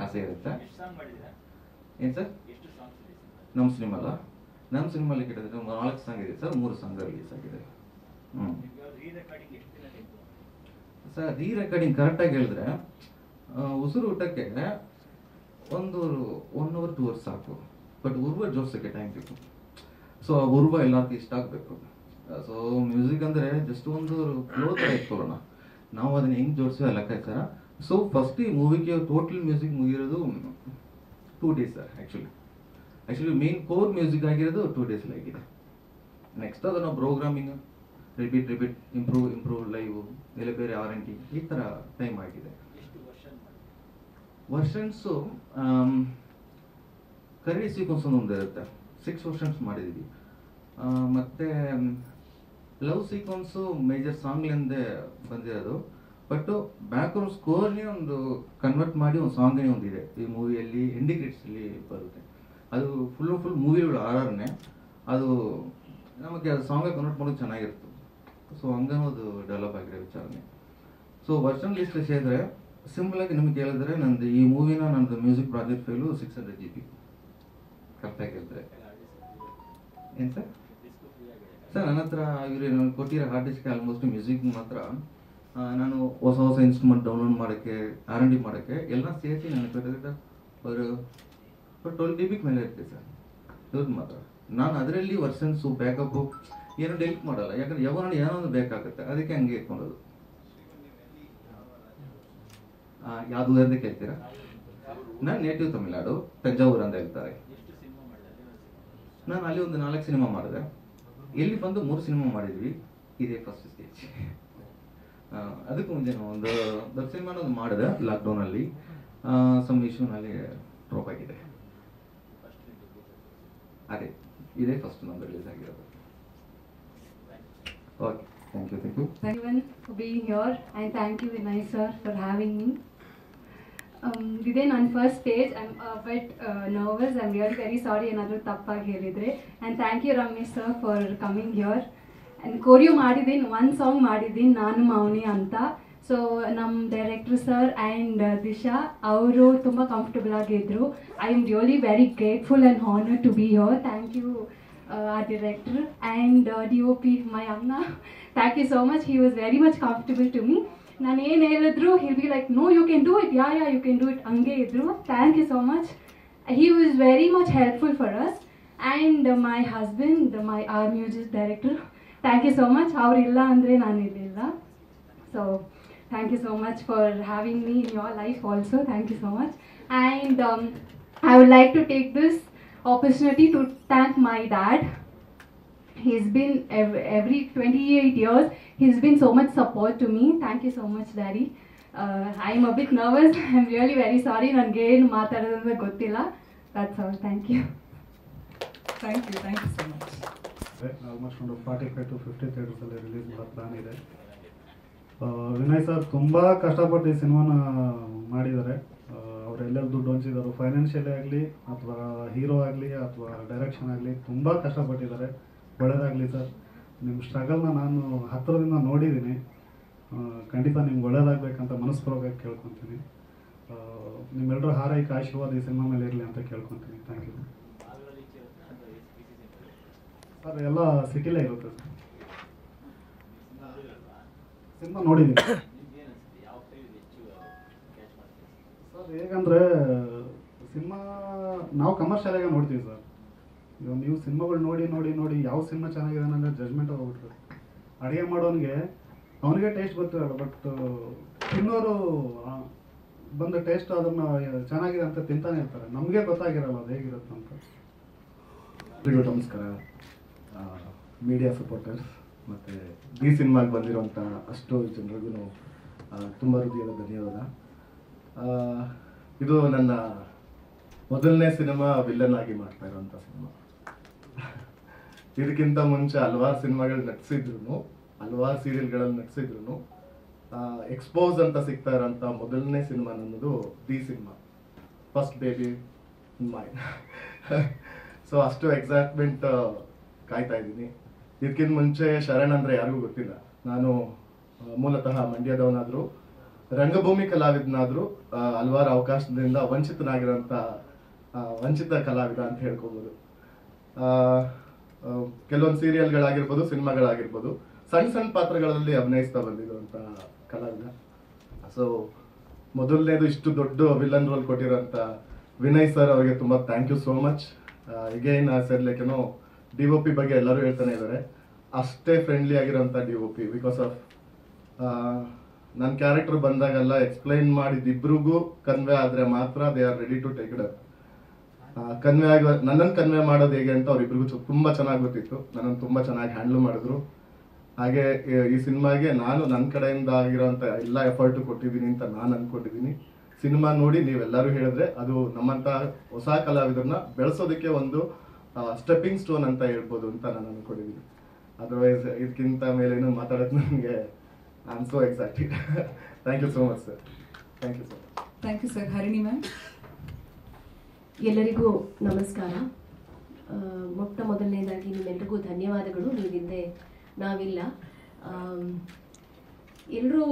ಆಸೆ ಇರುತ್ತೆ. ಏನು ಸರ್? ನಮ್ಮ ಸಿನಿಮಾಲಿ ಕೇಳಿದ್ರೆ 4 ಸಾಂಗ್ ಇದೆ ಸರ್, 3 ಸಾಂಗ್ ರಿಲೀಸ್ ಆಗಿದೆ. ಸರ್ ರೀ ರೆಕಾರ್ಡಿಂಗ್ ಕರೆಕ್ಟಾಗಿ ಹೇಳಿದ್ರೆ ಉಸಿರು ಊಟಕ್ಕೆ ಒಂದು 1 hour 2 hours ಸಾಕು. ಬಟ್ ಉರ್ವ ಜೋಡ್ಸೋಕ್ಕೆ ಟೈಮ್ ಬೇಕು. ಸೊ ಆ ಉರ್ವ ಎಲ್ಲರಿಗೂ ಇಷ್ಟ ಆಗಬೇಕು. ಸೊ ಮ್ಯೂಸಿಕ್ ಅಂದರೆ ಜಸ್ಟ್ ಒಂದು ಫ್ಲೋ ಥರ ಇಟ್ಕೊಳ್ಳೋಣ, ನಾವು ಅದನ್ನ ಹೆಂಗೆ ಜೋಡಿಸೋ ಲೆಕ್ಕಾಚಾರ. ಸೊ ಫಸ್ಟ್ ಈ ಮೂವಿಗೆ ಟೋಟಲ್ ಮ್ಯೂಸಿಕ್ ಮುಗಿರೋದು 2 days sir actually. Actually main core music ಆಗಿರೋದು 2 days ಆಗಿದೆ. ನೆಕ್ಸ್ಟ್ ಅದನ್ನು ಪ್ರೋಗ್ರಾಮಿಂಗ್ ರಿಪೀಟ್ ಇಂಪ್ರೂವ್ ಲೈವ್ ಎಲ್ಲ ಬೇರೆ R&D ಈ ಥರ ಟೈಮ್ ಆಗಿದೆ. ವರ್ಷನ್ಸು ಕರಡಿ ಸೀಕ್ವೆನ್ಸ್ ಒಂದು ಇರುತ್ತೆ, 6 ವರ್ಷನ್ಸ್ ಮಾಡಿದ್ದೀವಿ. ಮತ್ತು ಲವ್ ಸೀಕ್ವೆನ್ಸು ಮೇಜರ್ ಸಾಂಗ್ಲಿಂದೇ ಬಂದಿರೋದು, ಬಟ್ ಬ್ಯಾಕ್ಗ್ರೌಂಡ್ ಸ್ಕೋರ್ನೇ ಒಂದು ಕನ್ವರ್ಟ್ ಮಾಡಿ ಒಂದು ಸಾಂಗೇ ಒಂದಿದೆ ಈ ಮೂವಿಯಲ್ಲಿ, ಎಂಡಿ ಕ್ರೆಡಿಟ್ಸಲ್ಲಿ ಬರುತ್ತೆ. ಅದು ಫುಲ್ ಮೂವಿಗಳು RRನೇ, ಅದು ನಮಗೆ ಅದು ಸಾಂಗ್ ಕನ್ವರ್ಟ್ ಮಾಡೋದು ಚೆನ್ನಾಗಿರುತ್ತೆ. ಸೊ ಹಂಗನ್ನೋದು ಡೆವಲಪ್ ಆಗಿರೋ ವಿಚಾರನೆ. ಸೊ ವರ್ಷನ್ ಲಿಸ್ಟ್ ಸೇರಿದ್ರೆ ಸಿಂಪಲ್ ಆಗಿ ನಿಮ್ಗೆ ಹೇಳಿದ್ರೆ ನಂದು ಈ ಮೂವಿನ ನಂದು ಮ್ಯೂಸಿಕ್ ಪ್ರಾಜೆಕ್ಟ್ ಫೈಲು 600 GB ಕರೆಕ್ಟಾಗಿ ಹೇಳಿದ್ರೆ. ಏನು ಸರ್? ಸರ್ ನನ್ನ ಹತ್ರ ಇವರು ನಾನು ಕೊಟ್ಟಿರೋ ಹಾರ್ಡ್ ಡಿಸ್ಕ್ ಆಲ್ಮೋಸ್ಟ್ ಮ್ಯೂಸಿಕ್ ಮಾತ್ರ ನಾನು ಹೊಸ ಇನ್ಸ್ಟ್ರೂಮೆಂಟ್ ಡೌನ್ಲೋಡ್ ಮಾಡೋಕ್ಕೆ R&D ಮಾಡೋಕ್ಕೆ ಎಲ್ಲ ಸೇರಿಸಿ ನನ್ನ ಕಡೆ ಒಂದು 12 GB ಮೇಲೆ ಇರ್ತದೆ ಸರ್ ಇವ್ರದ್ದು ಮಾತ್ರ. ನಾನು ಅದರಲ್ಲಿ ವರ್ಷನ್ಸು ಬ್ಯಾಕಪ್ಪು ಏನೋ ಡೆಲಿಟ್ ಮಾಡಲ್ಲ, ಯಾಕಂದ್ರೆ ಯಾವಾಗ ಏನೋ ಒಂದು ಬೇಕಾಗುತ್ತೆ, ಅದಕ್ಕೆ ಹಂಗೆ ಇಟ್ಕೊಳ್ಳೋದು. ಯಾವುದು ಅಂತ ಕೇಳ್ತೀರಾ? ನಾನು ನೇಟಿವ್ ತಮಿಳ್ನಾಡು, ತಂಜಾವೂರು ಅಂತ ಹೇಳ್ತಾರೆ. ನಾನು ಅಲ್ಲಿ ಒಂದು 4 ಸಿನಿಮಾ ಮಾಡಿದೆ, ಇಲ್ಲಿ ಬಂದು 3 ಸಿನಿಮಾ ಮಾಡಿದ್ವಿ, ಇದೇ ಫಸ್ಟ್ ಸ್ಟೇಜ್. ಅದಕ್ಕೂ ಮುಂಚೆ ಒಂದು ದೊಡ್ಡ ಸಿನಿಮಾನ ಒಂದು ಮಾಡಿದೆ ಲಾಕ್ಡೌನಲ್ಲಿ, ಸಮ್ ಇಶ್ಯೂನಲ್ಲಿ ಡ್ರಾಪ್ ಆಗಿದೆ. ಅದೇ ಇದೇ ಫಸ್ಟ್ ನಮ್ದು ರಿಲೀಸ್ ಆಗಿರೋದು. Okay, thank you. Thank you everyone for being here, and thank you Vinay sir for having me. Today on first stage I'm a bit nervous. I'm really very sorry ಏನಾದರೂ ತಪ್ಪಾಗಿ ಹೇಳಿದ್ರೆ. And thank you Ramesh sir for coming here. And choreo ಮಾಡಿದ್ದೀನಿ, one song ಮಾಡಿದ್ದೀನಿ ನಾನು ಮೌನಿ ಅಂತ. So ನಮ್ಮ director sir and Disha ಅವರು ತುಂಬ ಕಂಫರ್ಟಬಲ್ ಆಗಿದ್ರು. I am really very grateful and honour to be here. Thank you our director and DOP my Anna, thank you so much. He was very much comfortable to me. Nan ಏನು ಹೇಳಿದ್ರು he'll be like, no you can do it, yeah you can do it, ಹಂಗೆ ಇದ್ರು. Thank you so much. He was very much helpful for us. And my husband, our music director, thank you so much. ಅವ್ರು ಇಲ್ಲ ಅಂದರೆ ನಾನು ಇರಲಿಲ್ಲ. So thank you so much for having me in your life also. Thank you so much. And I would like to take this opportunity to thank my dad. He's been every 28 years he's been so much support to me. Thank you so much daddy. I'm a bit nervous. I'm really very sorry, nange ಏನು ಮಾತಾಡೋದಂದ್ರೆ ಗೊತ್ತಿಲ್ಲ. That's all. Thank you. Thank you so much. Almost ಒಂದು 45 to 50 ಥಿಯೇಟರ್ಸಲ್ಲಿ release ಮಾಡೋ plan ಇದೆ. Vinay sir ತುಂಬ ಕಷ್ಟಪಟ್ಟು ಈ ಸಿನಿಮಾನ ಮಾಡಿದ್ದಾರೆ. ಅವ್ರು ಎಲ್ಲೆಲ್ಲಿ ದುಡ್ಡು ಹಂಚಿದ್ದಾರೆ, ಫೈನಾನ್ಷಿಯಲಿ ಆಗಲಿ ಅಥವಾ ಹೀರೋ ಆಗಲಿ ಅಥವಾ ಡೈರೆಕ್ಷನ್ ಆಗಲಿ ತುಂಬ ಕಷ್ಟಪಟ್ಟಿದ್ದಾರೆ. ಒಳ್ಳೆಯದಾಗಲಿ ಸರ್. ನಿಮ್ಮ ಸ್ಟ್ರಗಲ್ನ ನಾನು ಹತ್ತಿರದಿಂದ ನೋಡಿದ್ದೀನಿ. ಖಂಡಿತ ನಿಮ್ಗೆ ಒಳ್ಳೇದಾಗಬೇಕಂತ ಮನಸ್ಪೂರ್ವಕವಾಗಿ ಕೇಳ್ಕೊತೀನಿ. ನಿಮ್ಮೆಲ್ಲರೂ ಹಾರೈಕೆ ಆಶೀರ್ವಾದ ಈ ಸಿನಿಮಾ ಮೇಲೆ ಇರಲಿ ಅಂತ ಕೇಳ್ಕೊತೀನಿ. Thank you sir. ಎಲ್ಲ ಸಿಟಿಲೇ ಇರುತ್ತೆ ಸರ್. ಸಿನಿಮಾ ನೋಡಿದ್ದೀನಿ ಸರ್. ಹೇಗಂದರೆ ಸಿನಿಮಾ ನಾವು ಕಮರ್ಷಿಯಲಾಗೆ ನೋಡ್ತೀವಿ ಸರ್. ಇವಾಗ ನೀವು ಸಿನಿಮಾಗಳು ನೋಡಿ ನೋಡಿ ನೋಡಿ ಯಾವ ಸಿನಿಮಾ ಚೆನ್ನಾಗಿದೆ ಅನ್ನೋ ಜಜ್ಮೆಂಟ್ ಹೋಗ್ಬಿಟ್ರೆ, ಅಡುಗೆ ಮಾಡೋನಿಗೆ ಅವನಿಗೆ ಟೇಸ್ಟ್ ಗೊತ್ತಿರಲ್ಲ, ಬಟ್ ತಿನ್ನೋರು ಬಂದ ಟೇಸ್ಟ್ ಅದನ್ನು ಚೆನ್ನಾಗಿದೆ ಅಂತ ತಿಂತಾನೆ ಇರ್ತಾರೆ. ನಮಗೆ ಗೊತ್ತಾಗಿರಲ್ಲ ಅದು ಹೇಗಿರುತ್ತೆ ಅಂತ. ಎಲ್ರಿಗೂ ನಮಸ್ಕಾರ. ಮೀಡಿಯಾ ಸಪೋರ್ಟರ್ಸ್ ಮತ್ತು ಈ ಸಿನಿಮಾಗೆ ಬಂದಿರೋಂಥ ಅಷ್ಟು ಜನರಿಗೂ ತುಂಬ ಹೃದಯದ ಧನ್ಯವಾದ. ಇದು ನನ್ನ ಮೊದಲನೇ ಸಿನಿಮಾ ವಿಲ್ಲನ್ ಆಗಿ ಮಾಡ್ತಾ ಇರೋಂಥ ಸಿನಿಮಾ. ಇದಕ್ಕಿಂತ ಮುಂಚೆ ಹಲವಾರು ಸಿನಿಮಾಗಳು ನಟಿಸಿದ್ರು, ಹಲವಾರು ಸೀರಿಯಲ್ಗಳಲ್ಲಿ ನಟಿಸಿದ್ರು, ಎಕ್ಸ್ಪೋಸ್ ಅಂತ ಸಿಗ್ತಾ ಇರೋಂಥ ಮೊದಲನೇ ಸಿನಿಮಾ ನನ್ನದು the cinema, first baby main. So ಅಷ್ಟು ಎಕ್ಸೈಟ್ಮೆಂಟ್ ಕಾಯ್ತಾ ಇದ್ದೀನಿ. ಇದಕ್ಕಿಂತ ಮುಂಚೆ ಶರಣ್ ಅಂದರೆ ಯಾರಿಗೂ ಗೊತ್ತಿಲ್ಲ. ನಾನು ಮೂಲತಃ ಮಂಡ್ಯದವನಾದರೂ ರಂಗಭೂಮಿ ಕಲಾವಿದನಾದರೂ ಹಲವಾರು ಅವಕಾಶದಿಂದ ವಂಚಿತನಾಗಿರೋಂಥ ವಂಚಿತ ಕಲಾವಿದ ಅಂತ ಹೇಳ್ಕೊಬೋದು. ಕೆಲವೊಂದು ಸೀರಿಯಲ್ಗಳಾಗಿರ್ಬೋದು, ಸಿನಿಮಾಗಳಾಗಿರ್ಬೋದು, ಸಣ್ಣ ಸಣ್ಣ ಪಾತ್ರಗಳಲ್ಲಿ ಅಭಿನಯಿಸ್ತಾ ಬಂದಿರುವಂಥ ಕಲಾವಿದ. ಸೊ ಮೊದಲನೇದು ಇಷ್ಟು ದೊಡ್ಡ ವಿಲನ್ ರೋಲ್ ಕೊಟ್ಟಿರೋಂಥ ವಿನಯ್ ಸರ್ ಅವರಿಗೆ ತುಂಬ ಥ್ಯಾಂಕ್ ಯು ಸೋ ಮಚ್. ಈಗೇನು ಸೇರ್ಲಿಕ್ಕೇನೋ DOP ಬಗ್ಗೆ ಎಲ್ಲರೂ ಹೇಳ್ತಾನೆ ಇದ್ದಾರೆ, ಅಷ್ಟೇ ಫ್ರೆಂಡ್ಲಿ ಆಗಿರೋಂಥ DOP. ಬಿಕಾಸ್ ಆಫ್ ನನ್ನ ಕ್ಯಾರೆಕ್ಟರ್ ಬಂದಾಗೆಲ್ಲ ಎಕ್ಸ್ಪ್ಲೈನ್ ಮಾಡಿದ್ದು ಇಬ್ರಿಗೂ ಕನ್ವೆ ಆದರೆ ಮಾತ್ರ they are ready to take it up. ನನ್ನನ್ನು ಕನ್ವೆ ಮಾಡೋದು ಹೇಗೆ ಅಂತ ಅವ್ರಿಬ್ರಿಗೂ ತುಂಬ ಚೆನ್ನಾಗಿ ಗೊತ್ತಿತ್ತು. ನನ್ನನ್ನು ತುಂಬ ಚೆನ್ನಾಗಿ ಹ್ಯಾಂಡಲ್ ಮಾಡಿದ್ರು. ಹಾಗೆ ಈ ಸಿನಿಮಾಗೆ ನಾನು ನನ್ನ ಕಡೆಯಿಂದ ಆಗಿರೋಂಥ ಎಲ್ಲ ಎಫರ್ಟು ಕೊಟ್ಟಿದ್ದೀನಿ ಅಂತ ನಾನು ಅಂದ್ಕೊಂಡಿದ್ದೀನಿ. ಸಿನಿಮಾ ನೋಡಿ ನೀವೆಲ್ಲರೂ ಹೇಳಿದ್ರೆ ಅದು ನಮ್ಮಂಥ ಹೊಸ ಕಲಾವಿದರನ್ನ ಬೆಳೆಸೋದಕ್ಕೆ ಒಂದು ಸ್ಟೆಪ್ಪಿಂಗ್ ಸ್ಟೋನ್ ಅಂತ ಹೇಳ್ಬೋದು ಅಂತ ನಾನು ಅಂದ್ಕೊಂಡಿದ್ದೀನಿ. ಅದರ್ವೈಸ್ ಇದಕ್ಕಿಂತ ಮೇಲೇನು ಮಾತಾಡೋದು ನನಗೆ I am so excited. Thank you so much sir. Thank you so much. Thank you sir. Harini ma'am. ಎಲ್ಲರಿಗೂ ನಮಸ್ಕಾರ. ಮೊಟ್ಟ ಮೊದಲನೇದಾಗಿ ನಿಮ್ಮೆಲ್ಲರಿಗೂ ಧನ್ಯವಾದಗಳು. ನೀವಿಂದೆ ನಾವಿಲ್ಲ. ಎಲ್ಲರೂ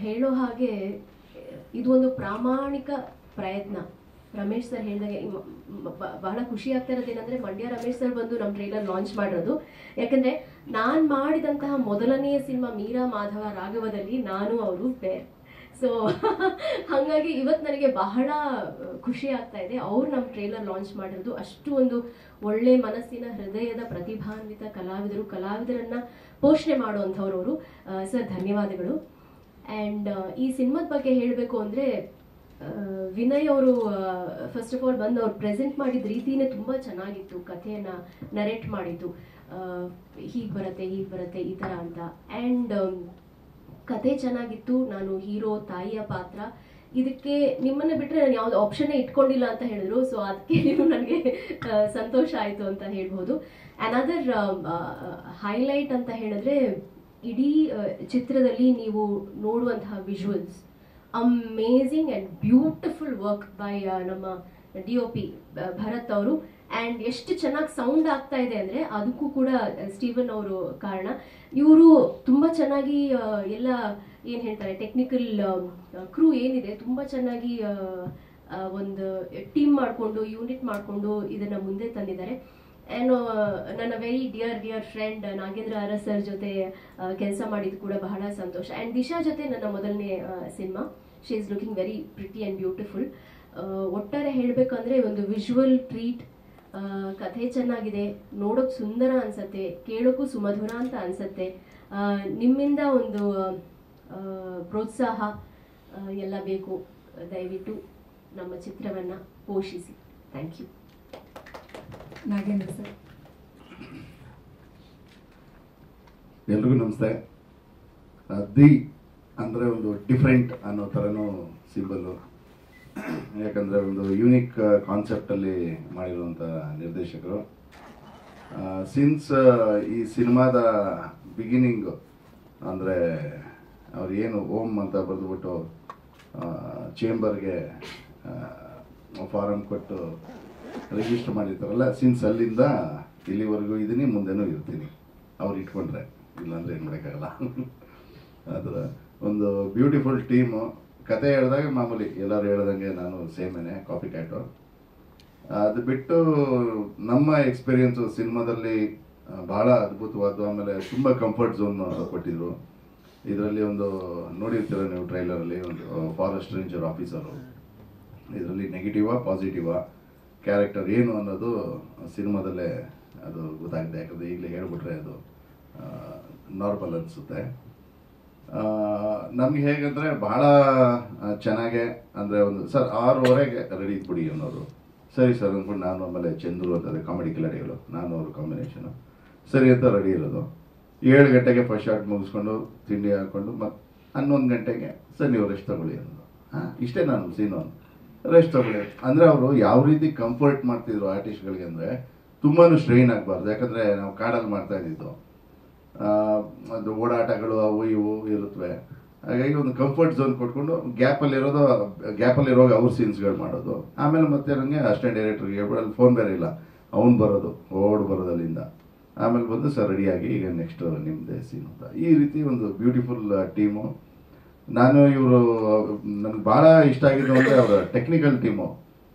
ಹೇಳೋ ಹಾಗೆ ಇದು ಒಂದು ಪ್ರಾಮಾಣಿಕ ಪ್ರಯತ್ನ. ರಮೇಶ್ ಸರ್ ಹೇಳಿದಾಗೆ ಬಹಳ ಖುಷಿ ಆಗ್ತಾ ಇರೋದೇನೆಂದರೆ ಮಂಡ್ಯ ರಮೇಶ್ ಸರ್ ಬಂದು ನಮ್ಮ ಟ್ರೈಲರ್ ಲಾಂಚ್ ಮಾಡಿರೋದು. ಯಾಕಂದರೆ ನಾನು ಮಾಡಿದಂತಹ ಮೊದಲನೆಯ ಸಿನಿಮಾ ಮೀರಾ ಮಾಧವ ರಾಘವದಲ್ಲಿ ನಾನು ಅವರು ಪೇರ್. ಸೊ ಹಾಗಾಗಿ ಇವತ್ತು ನನಗೆ ಬಹಳ ಖುಷಿ ಆಗ್ತಾ ಇದೆ ಅವ್ರು ನಮ್ಮ ಟ್ರೈಲರ್ ಲಾಂಚ್ ಮಾಡಿರೋದು. ಅಷ್ಟು ಒಂದು ಒಳ್ಳೆ ಮನಸ್ಸಿನ ಹೃದಯದ ಪ್ರತಿಭಾನ್ವಿತ ಕಲಾವಿದರನ್ನ ಪೋಷಣೆ ಮಾಡುವಂಥವ್ರು ಅವರು. ಸರ್ ಧನ್ಯವಾದಗಳು. ಆ್ಯಂಡ್ ಈ ಸಿನಿಮಾದ ಬಗ್ಗೆ ಹೇಳಬೇಕು ಅಂದರೆ ವಿನಯ್ ಅವರು ಫಸ್ಟ್ ಆಫ್ ಆಲ್ ಬಂದು ಅವ್ರು ಪ್ರೆಸೆಂಟ್ ಮಾಡಿದ ರೀತಿನೇ ತುಂಬ ಚೆನ್ನಾಗಿತ್ತು. ಕಥೆಯನ್ನು ನರೇಟ್ ಮಾಡಿದ್ದು ಹೀಗೆ ಬರುತ್ತೆ ಈ ಥರ ಅಂತ. ಆ್ಯಂಡ್ ಕತೆ ಚೆನ್ನಾಗಿತ್ತು. ನಾನು ಹೀರೋ ತಾಯಿಯ ಪಾತ್ರ. ಇದಕ್ಕೆ ನಿಮ್ಮನ್ನ ಬಿಟ್ಟರೆ ನಾನು ಯಾವ್ದು ಆಪ್ಷನ್ನೇ ಇಟ್ಕೊಂಡಿಲ್ಲ ಅಂತ ಹೇಳಿದ್ರು. ಸೊ ಅದಕ್ಕೆ ನೀವು ನನಗೆ ಸಂತೋಷ ಆಯಿತು ಅಂತ ಹೇಳ್ಬೋದು. ಅನದರ್ ಹೈಲೈಟ್ ಅಂತ ಹೇಳಿದ್ರೆ ಇಡೀ ಚಿತ್ರದಲ್ಲಿ ನೀವು ನೋಡುವಂತಹ visuals amazing and beautiful work by ನಮ್ಮ DOP ಭರತ್ ಅವರು. ಆ್ಯಂಡ್ ಎಷ್ಟು ಚೆನ್ನಾಗಿ ಸೌಂಡ್ ಆಗ್ತಾ ಇದೆ ಅಂದರೆ ಅದಕ್ಕೂ ಕೂಡ ಸ್ಟೀವನ್ ಅವರು ಕಾರಣ. ಇವರು ತುಂಬ ಚೆನ್ನಾಗಿ ಎಲ್ಲ ಏನು ಹೇಳ್ತಾರೆ ಟೆಕ್ನಿಕಲ್ ಕ್ರೂ ಏನಿದೆ ತುಂಬ ಚೆನ್ನಾಗಿ ಒಂದು ಟೀಮ್ ಮಾಡಿಕೊಂಡು ಯೂನಿಟ್ ಮಾಡಿಕೊಂಡು ಇದನ್ನು ಮುಂದೆ ತಂದಿದ್ದಾರೆ. ಆ್ಯಂಡ್ ನನ್ನ very dear friend Nagendra Aras sir ಜೊತೆ ಕೆಲಸ ಮಾಡಿದ್ದು ಕೂಡ ಬಹಳ ಸಂತೋಷ. ಆ್ಯಂಡ್ ದಿಶಾ ಜೊತೆ ನನ್ನ ಮೊದಲನೇ cinema. She is looking very pretty and beautiful. ಒಟ್ಟಾರೆ ಹೇಳಬೇಕಂದ್ರೆ ಒಂದು ವಿಜುವಲ್ ಟ್ರೀಟ್. ಕಥೆ ಚೆನ್ನಾಗಿದೆ, ನೋಡೋಕೆ ಸುಂದರ ಅನ್ಸತ್ತೆ, ಕೇಳೋಕ್ಕೂ ಸುಮಧುರ ಅಂತ ಅನ್ಸತ್ತೆ. ನಿಮ್ಮಿಂದ ಒಂದು ಪ್ರೋತ್ಸಾಹ ಎಲ್ಲ ಬೇಕು. ದಯವಿಟ್ಟು ನಮ್ಮ ಚಿತ್ರವನ್ನು ಪೋಷಿಸಿ. Thank you. ನಾಗೇಂದ್ರ ಸರ್. ಎಲ್ರಿಗೂ ನಮಸ್ತೆ. ದಿ ಅಂದರೆ ಒಂದು ಡಿಫ್ರೆಂಟ್ ಅನ್ನೋ ಥರನೂ ಸಿಂಬಲ್ಲು. ಯಾಕಂದರೆ ಒಂದು ಯೂನಿಕ್ ಕಾನ್ಸೆಪ್ಟಲ್ಲಿ ಮಾಡಿರುವಂಥ ನಿರ್ದೇಶಕರು. ಸಿನ್ಸ್ ಈ ಸಿನಿಮಾದ ಬಿಗಿನಿಂಗು ಅಂದರೆ ಅವ್ರು ಏನು ಓಮ್ ಅಂತ ಬರೆದುಬಿಟ್ಟು ಚೇಂಬರ್ಗೆ ಫಾರಮ್ ಕೊಟ್ಟು ರಿಜಿಸ್ಟರ್ ಮಾಡಿರ್ತಾರಲ್ಲ, ಸಿನ್ಸ್ ಅಲ್ಲಿಂದ ಇಲ್ಲಿವರೆಗೂ ಇದ್ದೀನಿ, ಮುಂದೆನೂ ಇರ್ತೀನಿ ಅವ್ರು ಇಟ್ಕೊಂಡ್ರೆ. ಇಲ್ಲಾಂದರೆ ಏನು ಮಾಡೋಕ್ಕಾಗಲ್ಲ. ಅದರ ಒಂದು ಬ್ಯೂಟಿಫುಲ್ ಟೀಮು. ಕತೆ ಹೇಳಿದಾಗ ಮಾಮೂಲಿ ಎಲ್ಲರೂ ಹೇಳ್ದಂಗೆ ನಾನು ಸೇಮೇನೆ ಕಾಪಿ ಕ್ಯಾಟು. ಅದು ಬಿಟ್ಟು ನಮ್ಮ ಎಕ್ಸ್ಪೀರಿಯನ್ಸು ಸಿನಿಮಾದಲ್ಲಿ ಭಾಳ ಅದ್ಭುತವಾದ್ದು. ಆಮೇಲೆ ತುಂಬ ಕಂಫರ್ಟ್ ಝೋನ್ ಕೊಟ್ಟಿದ್ರು. ಇದರಲ್ಲಿ ಒಂದು ನೋಡಿರ್ತೀರ ನೀವು ಟ್ರೈಲರಲ್ಲಿ, ಒಂದು ಫಾರೆಸ್ಟ್ ರೇಂಜರ್ ಆಫೀಸರು. ಇದರಲ್ಲಿ ನೆಗೆಟಿವಾ ಪಾಸಿಟಿವಾ ಕ್ಯಾರೆಕ್ಟರ್ ಏನು ಅನ್ನೋದು ಸಿನಿಮಾದಲ್ಲೇ ಅದು ಗೊತ್ತಾಗಿದೆ. ಯಾಕಂದರೆ ಈಗಲೇ ಹೇಳ್ಬಿಟ್ರೆ ಅದು ನಾರ್ಮಲ್ ಅನಿಸುತ್ತೆ. ನಮ್ಗೆ ಹೇಗಂದರೆ ಭಾಳ ಚೆನ್ನಾಗೆ ಅಂದರೆ ಒಂದು ಸರ್ 6:30ಗೆ ರೆಡಿ ಇದ್ಬಿಡಿ ಅನ್ನೋರು. ಸರಿ ಸರ್ ಅಂದ್ಕೊಂಡು ನಾನು, ಆಮೇಲೆ ಚಂದ್ರು ಅಂತಂದರೆ ಕಾಮಿಡಿ ಕಿಲಾಡಿಗಳು, ನಾನು ಅವರು ಕಾಂಬಿನೇಷನು ಸರಿ ಅಂತ ರೆಡಿ ಇರೋದು. 7 ಗಂಟೆಗೆ ಫಸ್ಟ್ ಶಾರ್ಟ್ ಮುಗಿಸ್ಕೊಂಡು ತಿಂಡಿ ಹಾಕ್ಕೊಂಡು ಮತ್ತು 11 ಗಂಟೆಗೆ ಸರ್ ನೀವು ರೆಸ್ಟ್ ತಗೊಳ್ಳಿ ಅನ್ನೋದು. ಇಷ್ಟೇ ನಾನು ಸೀನು ರೆಸ್ಟ್ ತಗೊಳ್ಳಿ ಅಂದರೆ ಅವರು ಯಾವ ರೀತಿ ಕಂಫರ್ಟ್ ಮಾಡ್ತಿದ್ರು ಆರ್ಟಿಸ್ಟ್ಗಳಿಗೆ ಅಂದರೆ ತುಂಬಾ ಸ್ಟ್ರೈನ್ ಆಗಬಾರ್ದು. ಯಾಕಂದರೆ ನಾವು ಕಾಡಲ್ಲಿ ಮಾಡ್ತಾ ಇದ್ದಿದ್ದು, ಅದು ಓಡಾಟಗಳು ಅವು ಇವು ಇರುತ್ತವೆ. ಹಾಗಾಗಿ ಒಂದು ಕಂಫರ್ಟ್ ಝೋನ್ ಕೊಟ್ಕೊಂಡು ಗ್ಯಾಪಲ್ಲಿರೋವಾಗ ಅವ್ರ ಸೀನ್ಸ್ಗಳು ಮಾಡೋದು. ಆಮೇಲೆ ಮತ್ತೆ ನನಗೆ ಅಸಿಸ್ಟೆಂಟ್ ಡೈರೆಕ್ಟರ್ಗೆ ಹೇಳ್ಬಿಡಲ್ಲಿ ಫೋನ್ ಬೇರೆ ಇಲ್ಲ, ಅವ್ನು ಬರೋದು ಬರೋದಲ್ಲಿಂದ ಆಮೇಲೆ ಬಂದು ಸರ್ ರೆಡಿಯಾಗಿ ಈಗ ನೆಕ್ಸ್ಟ್ ನಿಮ್ಮದೇ ಸೀನ್ ಅಂತ. ಈ ರೀತಿ ಒಂದು ಬ್ಯೂಟಿಫುಲ್ ಟೀಮು. ನಾನು ಇವರು ನನಗೆ ಭಾಳ ಇಷ್ಟ ಆಗಿದ್ದು ಅಂದರೆ ಅವರ ಟೆಕ್ನಿಕಲ್ ಟೀಮು.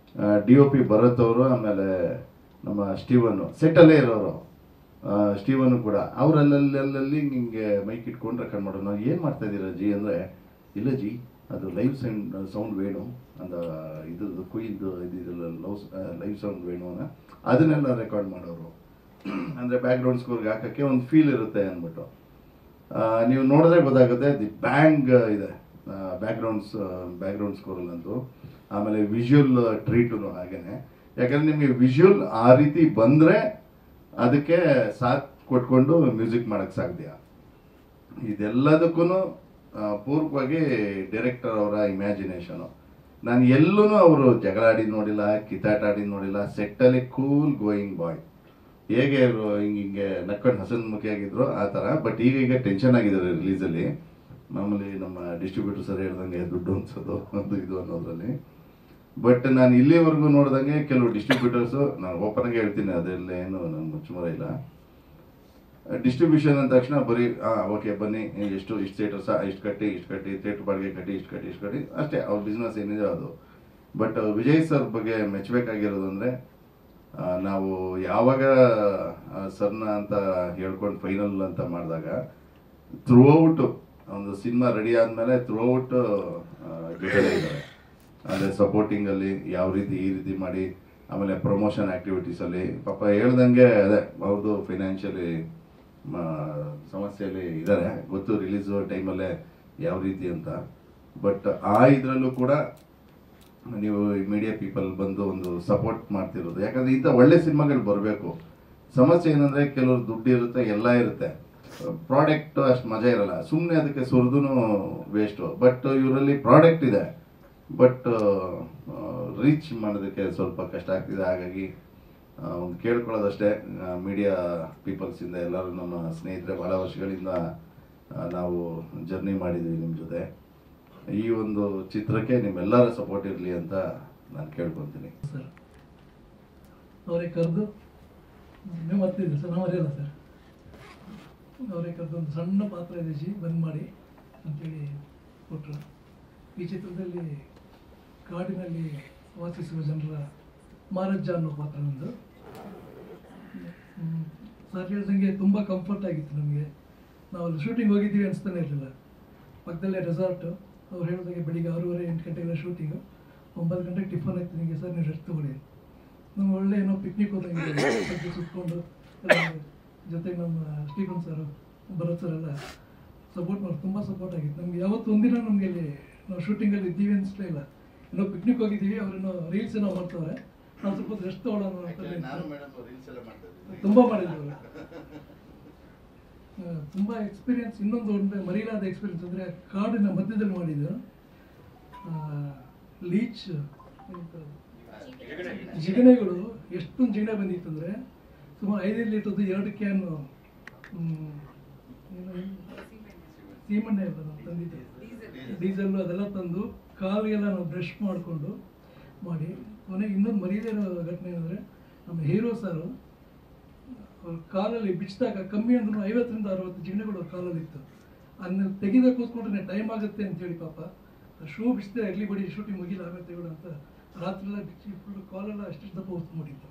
DOP ಭರತ್ ಅವರು, ಆಮೇಲೆ ನಮ್ಮ ಸ್ಟೀವನ್ನು ಸೆಟ್ಟಲ್ಲೇ ಇರೋರು. ಸ್ಟೀವನ್ನು ಕೂಡ ಅವರಲ್ಲಲ್ಲಿ ಹಿಂಗೆ ಮೈಕ್ ಇಟ್ಕೊಂಡು ರೆಕಾರ್ಡ್ ಮಾಡೋದು. ನಾವು ಏನು ಮಾಡ್ತಾ ಇದ್ದೀರಾ ಜಿ ಅಂದರೆ, ಇಲ್ಲ ಜಿ ಅದು ಲೈವ್ ಸೌಂಡ್ ವೇಣು ಅಂತ ಇದು ಕುಯ್ದು ಇದಿಲ್ಲ ಲೈವ್ ಸೌಂಡ್ ವೇಣು ಅನ್ನೋ ಅದನ್ನೆಲ್ಲ ರೆಕಾರ್ಡ್ ಮಾಡೋರು. ಅಂದರೆ ಬ್ಯಾಕ್ಗ್ರೌಂಡ್ ಸ್ಕೋರ್ಗೆ ಹಾಕೋಕ್ಕೆ ಒಂದು ಫೀಲ್ ಇರುತ್ತೆ ಅಂದ್ಬಿಟ್ಟು. ನೀವು ನೋಡಿದ್ರೆ ಗೊತ್ತಾಗುತ್ತೆ ದಿ ಬ್ಯಾಂಗ್ ಇದೆ ಬ್ಯಾಕ್ಗ್ರೌಂಡ್ ಸ್ಕೋರಲ್ಲಂತೂ. ಆಮೇಲೆ ವಿಜುವಲ್ ಟ್ರೀಟು ಹಾಗೇನೆ ಯಾಕಂದ್ರೆ ನಿಮಗೆ ವಿಜುವಲ್ ಆ ರೀತಿ ಬಂದ್ರೆ ಅದಕ್ಕೆ ಸಾಥ್ ಕೊಟ್ಕೊಂಡು ಮ್ಯೂಸಿಕ್ ಮಾಡಕ್ ಸಾಧ್ಯ. ಇದೆಲ್ಲದಕ್ಕೂ ಪೂರ್ವವಾಗಿ ಡೈರೆಕ್ಟರ್ ಅವರ ಇಮ್ಯಾಜಿನೇಷನ್. ನಾನು ಎಲ್ಲೂ ಅವರು ಜಗಳ ಆಡಿದ್ ನೋಡಿಲ್ಲ, ಕಿತ್ತಾಟ ಆಡಿದ್ ನೋಡಿಲ್ಲ. ಸೆಟ್ಟಲ್ಲಿ ಕೂಲ್ ಗೋಯಿಂಗ್ ಬಾಯ್, ಹೇಗೆ ಹಿಂಗೆ ನಕ್ಕೊಂಡು ಹಸನ್ಮುಖಿಯಾಗಿದ್ರು ಆ ಥರ. ಬಟ್ ಈಗ ಟೆನ್ಷನ್ ಆಗಿದ್ದಾರೆ ರಿಲೀಸಲ್ಲಿ. ಮಾಮೂಲಿ ನಮ್ಮ ಡಿಸ್ಟ್ರಿಬ್ಯೂಟರ್ ಸರ್ ಹೇಳ್ದಂಗೆ ದುಡ್ಡು ಅನ್ಸೋದು ಅದು ಇದು ಅನ್ನೋದ್ರಲ್ಲಿ. ಬಟ್ ನಾನು ಇಲ್ಲಿವರೆಗೂ ನೋಡ್ದಂಗೆ ಕೆಲವು ಡಿಸ್ಟ್ರಿಬ್ಯೂಟರ್ಸು, ನಾನು ಓಪನ್ ಆಗಿ ಹೇಳ್ತೀನಿ, ಅದೆಲ್ಲ ಏನು ನನ್ಗೆ ಮುಚ್ಚುಮರ ಇಲ್ಲ. ಡಿಸ್ಟ್ರಿಬ್ಯೂಷನ್ ಅಂದ ತಕ್ಷಣ ಬರೀ ಓಕೆ ಬನ್ನಿ, ಇಷ್ಟು ಥಿಯೇಟರ್ಸ ಇಷ್ಟು ಕಟ್ಟಿ ಥಿಯೇಟರ್ ಬಾಡಿಗೆ ಕಟ್ಟಿ ಇಷ್ಟು ಕಟ್ಟಿ ಅಷ್ಟೇ ಅವ್ರ ಬಿಸ್ನೆಸ್ ಏನಿದೆ ಅದು. ಬಟ್ ವಿಜಯ್ ಸರ್ ಬಗ್ಗೆ ಮೆಚ್ಚಬೇಕಾಗಿರೋದು ಅಂದರೆ, ನಾವು ಯಾವಾಗ ಸರ್ನ ಅಂತ ಹೇಳ್ಕೊಂಡು ಫೈನಲ್ ಅಂತ ಮಾಡಿದಾಗ ಥ್ರೂಔಟ್ ಒಂದು ಸಿನಿಮಾ ರೆಡಿ ಆದಮೇಲೆ ಥ್ರೂಔಟ್ ಜೊತೆಲೇ ಇದ್ದಾರೆ. ಅಂದರೆ ಸಪೋರ್ಟಿಂಗಲ್ಲಿ ಯಾವ ರೀತಿ ಈ ರೀತಿ ಮಾಡಿ, ಆಮೇಲೆ ಪ್ರಮೋಷನ್ ಆ್ಯಕ್ಟಿವಿಟೀಸಲ್ಲಿ ಪಾಪ ಹೇಳ್ದಂಗೆ ಅದೇ ಅವ್ರದ್ದು ಫೈನಾನ್ಷಿಯಲಿ ಸಮಸ್ಯೆಯಲ್ಲಿ ಇದ್ದಾರೆ, ಗೊತ್ತು ರಿಲೀಸ್ ಟೈಮಲ್ಲೇ ಯಾವ ರೀತಿ ಅಂತ. ಬಟ್ ಆ ಇದರಲ್ಲೂ ಕೂಡ ನೀವು ಮೀಡಿಯಾ ಪೀಪಲ್ ಬಂದು ಒಂದು ಸಪೋರ್ಟ್ ಮಾಡ್ತಿರೋದು. ಯಾಕಂದ್ರೆ ಇಂಥ ಒಳ್ಳೆ ಸಿನಿಮಾಗಳು ಬರಬೇಕು. ಸಮಸ್ಯೆ ಏನಂದ್ರೆ ಕೆಲವರು ದುಡ್ಡು ಇರುತ್ತೆ, ಎಲ್ಲ ಇರುತ್ತೆ, ಪ್ರಾಡಕ್ಟ್ ಅಷ್ಟು ಮಜಾ ಇರಲ್ಲ. ಸುಮ್ಮನೆ ಅದಕ್ಕೆ ಸುರಿದು ವೇಸ್ಟು. ಬಟ್ ಇವರಲ್ಲಿ ಪ್ರಾಡಕ್ಟ್ ಇದೆ, ಬಟ್ ರೀಚ್ ಮಾಡೋದಕ್ಕೆ ಸ್ವಲ್ಪ ಕಷ್ಟ ಆಗ್ತಿದೆ. ಹಾಗಾಗಿ ಒಂದು ಕೇಳ್ಕೊಳ್ಳೋದಷ್ಟೇ, ಮೀಡಿಯಾ ಪೀಪಲ್ಸಿಂದ ಎಲ್ಲರೂ ನಮ್ಮ ಸ್ನೇಹಿತರೆ ಭಾಳ ವರ್ಷಗಳಿಂದ ನಾವು ಜರ್ನಿ ಮಾಡಿದ್ವಿ ನಿಮ್ಮ ಜೊತೆ. ಈ ಒಂದು ಚಿತ್ರಕ್ಕೆ ನಿಮ್ಮೆಲ್ಲರ ಸಪೋರ್ಟ್ ಇರಲಿ ಅಂತ ನಾನು ಕೇಳ್ಕೊತೀನಿ ಸರ್. ಅವರೇ ಕರೆದು ನೀವು ಬರ್ತಿದ್ರಿ ಸರ್, ನಾವು ಅರಿಯಲ್ಲ ಸರ್. ಅವರೇ ಕರೆದು ಒಂದು ಸಣ್ಣ ಪಾತ್ರ ಇದೆ ಬಂದ್ ಮಾಡಿ ಅಂತೇಳಿ ಕೊಟ್ಟರು. ಈ ಚಿತ್ರದಲ್ಲಿ ಕಾಡಿನಲ್ಲಿ ವಾಸಿಸುವ ಜನರ ಮಾರಜ್ಜ ಅನ್ನೋ ಪಾತ್ರ ಒಂದು. ಸರ್ ಹೇಳ್ದಂಗೆ ತುಂಬ ಕಂಫರ್ಟ್ ಆಗಿತ್ತು ನಮಗೆ. ನಾವು ಅಲ್ಲಿ ಶೂಟಿಂಗ್ ಹೋಗಿದ್ದೀವಿ ಅನಿಸ್ತಾನೆ ಇರಲಿಲ್ಲ. ಪಕ್ಕದಲ್ಲೇ ರೆಸಾರ್ಟು. ಅವ್ರು ಹೇಳಿದಾಗೆ ಬೆಳಿಗ್ಗೆ 6:30 8 ಗಂಟೆಗೆಲ್ಲ ಶೂಟಿಂಗು, 9 ಗಂಟೆಗೆ ಟಿಫನ್ ಆಯ್ತು ನಿಮಗೆ ಸರ್, ನೀವು ರೆಸ್ಟ್ ತೊಗೊಳ್ಳಿ. ನಮ್ಗೆ ಒಳ್ಳೆ ಏನೋ ಪಿಕ್ನಿಕ್ ಹೋದಂಗೆ ಸುತ್ಕೊಂಡು ಜೊತೆಗೆ ನಮ್ಮ ಸ್ಟೀಫನ್ ಸರ್, ಭರತ್ ಸರ್ ಎಲ್ಲ ಸಪೋರ್ಟ್ ಮಾಡಿ ತುಂಬ ಸಪೋರ್ಟ್ ಆಗಿತ್ತು ನಮ್ಗೆ. ಯಾವತ್ತು ಒಂದಿನ ನಮಗೆ ಇಲ್ಲಿ ನಾವು ಶೂಟಿಂಗಲ್ಲಿ ಇದ್ದೀವಿ ಅನಿಸ್ಲೇ ಇಲ್ಲ. ಏನೋ ಪಿಕ್ನಿಕ್ ಹೋಗಿದ್ದೀವಿ, ಅವರೇನೋ ರೀಲ್ಸ್ ಏನೋ ಮಾಡ್ತಾರೆ, ನಾವು ಸ್ವಲ್ಪ ರೆಸ್ಟ್ ತೊಗೊಳ್ಳೋಣ ತುಂಬ ಮಾಡಿದ್ರು. ತುಂಬ ಎಕ್ಸ್ಪೀರಿಯನ್ಸ್. ಇನ್ನೊಂದು ಮರೀಲಾದ ಎಕ್ಸ್ಪೀರಿಯನ್ಸ್ ಅಂದರೆ ಕಾಡಿನ ಮಧ್ಯದಲ್ಲಿ ಮಾಡಿದ್ದು ಲೀಚ್ ಜಿಗಣೆಗಳು. ಎಷ್ಟೊಂದು ಜಿಗಣೆ ಬಂದಿತ್ತು ಅಂದರೆ ಸುಮಾರು 5 ಲೀಟರ್ದು 2 ಕ್ಯಾನು ಸೀಮೆಣ್ಣೆ ಎಲ್ಲ ನಾವು ತಂದಿದ್ದೆ, ಡೀಸೆಲ್ಲು ಅದೆಲ್ಲ ತಂದು ಕಾಲಿಗೆಲ್ಲ ನಾವು ಬ್ರಷ್ ಮಾಡಿಕೊಂಡು ಮಾಡಿ. ಕೊನೆಗೆ ಇನ್ನೊಂದು ಮರೀದೇ ಘಟನೆ ಏನಂದರೆ, ನಮ್ಮ ಹೀರೋ ಸಾರು ಅವ್ರ ಕಾಲಲ್ಲಿ ಬಿಚ್ಚಿದಾಗ ಕಮ್ಮಿ ಅಂದ್ರೂ 50 ರಿಂದ 60 ಜಿಗಣೆಗಳು ಅವ್ರ ಕಾಲಲ್ಲಿ ಇತ್ತು. ಅದನ್ನ ತೆಗೆದ ಕೂತ್ಕೊಂಡ್ರೆ ಟೈಮ್ ಆಗುತ್ತೆ ಅಂತೇಳಿ ಪಾಪ ಶೂ ಬಿಚ್ಚಿದೆ, ಇರ್ಲಿ ಬಡಿ ಶೂಟಿಂಗ್ ಮುಗಿಲ್ಲ ಆಮೇಲೆ ತೆಗೊಳ್ಳ ಅಂತ ರಾತ್ರಿ ಎಲ್ಲ ಬಿಚ್ಚಿ ಫುಲ್ ಕಾಲೆಲ್ಲ ಅಷ್ಟು ದಪ್ಪ ಹೊತ್ತು ಮಾಡಿತ್ತು.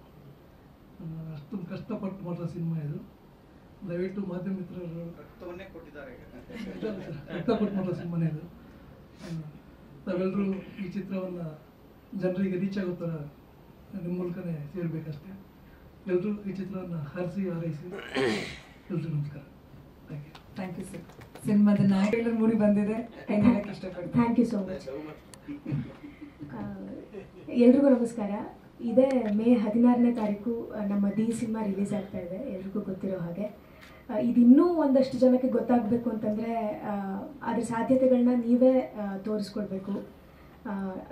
ಅಷ್ಟೊಂದು ಕಷ್ಟಪಟ್ಟು ಮಾಡೋ ಸಿನಿಮಾ ಇದು. ದಯವಿಟ್ಟು ಮಾಧ್ಯಮ ಮಿತ್ರರು ಕಷ್ಟಪಟ್ಟು ಮಾಡೋ ಸಿನಿಮಾನೇ ಇದು. ತಾವೆಲ್ಲರೂ ಈ ಚಿತ್ರವನ್ನು ಜನರಿಗೆ ರೀಚ್ ಆಗೋ ಥರ ನಿಮ್ಮ ಮೂಲಕನೇ ಸೇರಬೇಕಷ್ಟೇ. ಎಲ್ಲರೂ ಈ ಚಿತ್ರವನ್ನು ಹಾರಿಸಿ ಹಾರೈಸಿ. ಎಲ್ರಿಗೂ ನಮಸ್ಕಾರ. Thank you sir. ಸಿನಿಮಾದ ನಾಯಕರ ಮೂಡಿ ಬಂದಿದೆ, ಏನು ಹೇಳಕ್ಕೆ ಇಷ್ಟಪಡ್ತೀನಿ. Thank you so much. ಎಲ್ರಿಗೂ ನಮಸ್ಕಾರ. ಇದೇ ಮೇ 16ನೇ ತಾರೀಕು ನಮ್ಮ ದಿ ಸಿನಿಮಾ ರಿಲೀಸ್ ಆಗ್ತಾ ಇದೆ, ಎಲ್ರಿಗೂ ಗೊತ್ತಿರೋ ಹಾಗೆ. ಇದಿನ್ನೂ ಒಂದಷ್ಟು ಜನಕ್ಕೆ ಗೊತ್ತಾಗಬೇಕು ಅಂತಂದರೆ ಅದ್ರ ಸಾಧ್ಯತೆಗಳನ್ನ ನೀವೇ ತೋರಿಸ್ಕೊಡ್ಬೇಕು.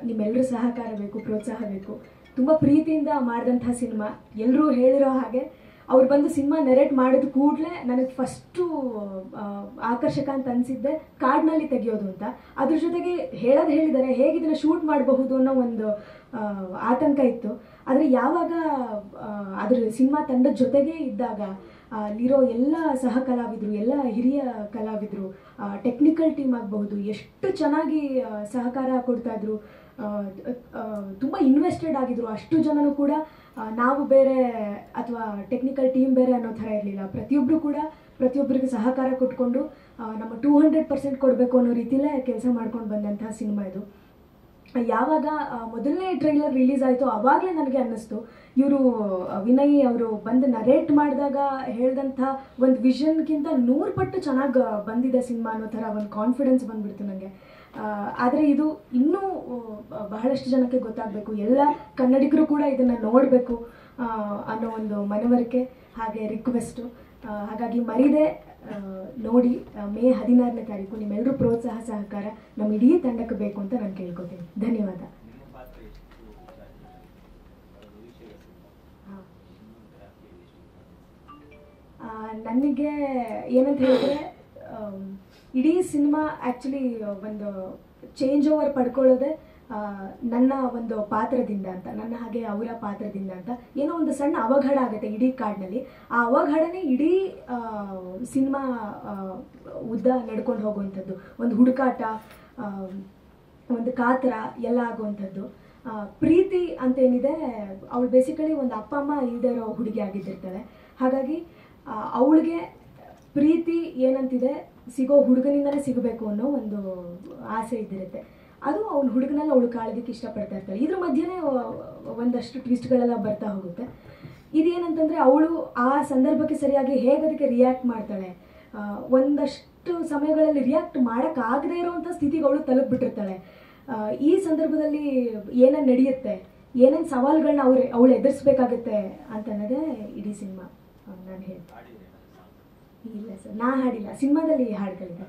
ನಿಮ್ಮೆಲ್ಲರ ಸಹಕಾರ ಬೇಕು, ಪ್ರೋತ್ಸಾಹ ಬೇಕು. ತುಂಬ ಪ್ರೀತಿಯಿಂದ ಮಾಡಿದಂಥ ಸಿನಿಮಾ. ಎಲ್ಲರೂ ಹೇಳಿರೋ ಹಾಗೆ ಅವ್ರು ಬಂದು ಸಿನಿಮಾ ನೆರೇಟ್ ಮಾಡಿದ ಕೂಡಲೇ ನನಗೆ ಫಸ್ಟು ಆಕರ್ಷಕ ಅಂತ ಅನಿಸಿದ್ದೆ ಕಾಡಿನಲ್ಲಿ ತೆಗೆಯೋದು ಅಂತ. ಅದ್ರ ಜೊತೆಗೆ ಹೇಳಿದ್ದಾರೆ ಹೇಗೆ ಇದನ್ನು ಶೂಟ್ ಮಾಡಬಹುದು ಅನ್ನೋ ಒಂದು ಆತಂಕ ಇತ್ತು. ಆದರೆ ಯಾವಾಗ ಅದ್ರ ಸಿನಿಮಾ ತಂಡದ ಜೊತೆಗೇ ಇದ್ದಾಗ ಅಲ್ಲಿರೋ ಎಲ್ಲ ಸಹ ಕಲಾವಿದರು, ಎಲ್ಲ ಹಿರಿಯ ಕಲಾವಿದರು, ಟೆಕ್ನಿಕಲ್ ಟೀಮ್ ಆಗಬಹುದು, ಎಷ್ಟು ಚೆನ್ನಾಗಿ ಸಹಕಾರ ಕೊಡ್ತಾಯಿದ್ರು, ತುಂಬ ಇನ್ವೆಸ್ಟೆಡ್ ಆಗಿದ್ರು. ಅಷ್ಟು ಜನನೂ ಕೂಡ ನಾವು ಬೇರೆ ಅಥವಾ ಟೆಕ್ನಿಕಲ್ ಟೀಮ್ ಬೇರೆ ಅನ್ನೋ ಥರ ಇರಲಿಲ್ಲ. ಪ್ರತಿಯೊಬ್ಬರು ಕೂಡ ಪ್ರತಿಯೊಬ್ಬರಿಗೆ ಸಹಕಾರ ಕೊಟ್ಕೊಂಡು ನಮ್ಮ 200% ಕೊಡಬೇಕು ಅನ್ನೋ ರೀತಿಯಲ್ಲೇ ಕೆಲಸ ಮಾಡ್ಕೊಂಡು ಬಂದಂತಹ ಸಿನಿಮಾ ಇದು. ಯಾವಾಗ ಮೊದಲನೇ ಟ್ರೈಲರ್ ರಿಲೀಸ್ ಆಯಿತು ಆವಾಗಲೇ ನನಗೆ ಅನ್ನಿಸ್ತು ಇವರು ವಿನಯ್ ಅವರು ಬಂದು ನರೇಟ್ ಮಾಡಿದಾಗ ಹೇಳಿದಂಥ ಒಂದು ವಿಷನ್ಗಿಂತ 100 ಪಟ್ಟು ಚೆನ್ನಾಗಿ ಬಂದಿದೆ ಸಿನಿಮಾ ಅನ್ನೋ ಥರ ಒಂದು ಕಾನ್ಫಿಡೆನ್ಸ್ ಬಂದುಬಿಡ್ತು ನನಗೆ. ಆದರೆ ಇದು ಇನ್ನೂ ಬಹಳಷ್ಟು ಜನಕ್ಕೆ ಗೊತ್ತಾಗಬೇಕು, ಎಲ್ಲ ಕನ್ನಡಿಗರು ಕೂಡ ಇದನ್ನು ನೋಡಬೇಕು ಅನ್ನೋ ಒಂದು ಮನವರಿಕೆ ಹಾಗೆ ರಿಕ್ವೆಸ್ಟು. ಹಾಗಾಗಿ ಮರಿದೆ ನೋಡಿ ಮೇ 16ನೇ ತಾರೀಕು ನಿಮ್ಮೆಲ್ಲರೂ ಪ್ರೋತ್ಸಾಹ ಸಹಕಾರ ನಮ್ಮ ಇಡೀ ತಂಡಕ್ಕೆ ಬೇಕು ಅಂತ ನಾನು ಕೇಳ್ಕೊತೀನಿ. ಧನ್ಯವಾದ. ನನಗೆ ಏನಂತ ಹೇಳಿದ್ರೆ ಇಡೀ ಸಿನಿಮಾ ಆ್ಯಕ್ಚುಲಿ ಒಂದು ಚೇಂಜ್ ಓವರ್ ಪಡ್ಕೊಳ್ಳೋದೆ ನನ್ನ ಒಂದು ಪಾತ್ರದಿಂದ ಅಂತ, ನನ್ನ ಹಾಗೆ ಅವರ ಪಾತ್ರದಿಂದ ಅಂತ ಏನೋ ಒಂದು ಸಣ್ಣ ಅವಘಡ ಆಗುತ್ತೆ ಇಡೀ ಕಾಡಿನಲ್ಲಿ. ಆ ಅವಘಡನೇ ಇಡೀ ಸಿನಿಮಾ ಉದ್ದ ನಡ್ಕೊಂಡು ಹೋಗುವಂಥದ್ದು, ಒಂದು ಹುಡುಕಾಟ, ಒಂದು ಕಾತರ ಎಲ್ಲ ಆಗುವಂಥದ್ದು. ಪ್ರೀತಿ ಅಂತೇನಿದೆ ಅವಳು ಬೇಸಿಕಲಿ ಒಂದು ಅಪ್ಪ ಅಮ್ಮ ಇಲ್ಲದೆ ಇರೋ ಹುಡುಗಿ ಆಗಿದ್ದಿರ್ತಾಳೆ. ಹಾಗಾಗಿ ಅವಳಿಗೆ ಪ್ರೀತಿ ಏನಂತಿದೆ ಸಿಗೋ ಹುಡುಗನಿಂದಲೇ ಸಿಗಬೇಕು ಅನ್ನೋ ಒಂದು ಆಸೆ ಇದ್ದಿರುತ್ತೆ. ಅದು ಅವ್ನ ಹುಡುಗನೆಲ್ಲ ಅವಳು ಕಾಳೋದಕ್ಕೆ ಇಷ್ಟಪಡ್ತಾ ಇರ್ತಾಳೆ. ಇದ್ರ ಮಧ್ಯೆನೇ ಒಂದಷ್ಟು ಟ್ವಿಸ್ಟ್ಗಳೆಲ್ಲ ಬರ್ತಾ ಹೋಗುತ್ತೆ. ಇದೇನಂತಂದರೆ ಅವಳು ಆ ಸಂದರ್ಭಕ್ಕೆ ಸರಿಯಾಗಿ ಹೇಗೆ ಅದಕ್ಕೆ ರಿಯಾಕ್ಟ್ ಮಾಡ್ತಾಳೆ, ಒಂದಷ್ಟು ಸಮಯಗಳಲ್ಲಿ ರಿಯಾಕ್ಟ್ ಮಾಡೋಕ್ಕಾಗದೇ ಇರೋವಂಥ ಸ್ಥಿತಿಗೆ ಅವಳು ತಲುಪಿಬಿಟ್ಟಿರ್ತಾಳೆ. ಈ ಸಂದರ್ಭದಲ್ಲಿ ಏನೇನು ನಡೆಯುತ್ತೆ, ಏನೇನು ಸವಾಲುಗಳನ್ನ ಅವಳು ಎದುರಿಸ್ಬೇಕಾಗತ್ತೆ ಅಂತ ಅನ್ನೋದೇ ಇಡೀ ಸಿನಿಮಾ. ನಾನು ಹೇಳ್ತೀನಿ. ಇಲ್ಲ ಸರ್, ನಾ ಹಾಡಿಲ್ಲ, ಸಿನಿಮಾದಲ್ಲಿ ಹಾಡುಗಳಿದೆ.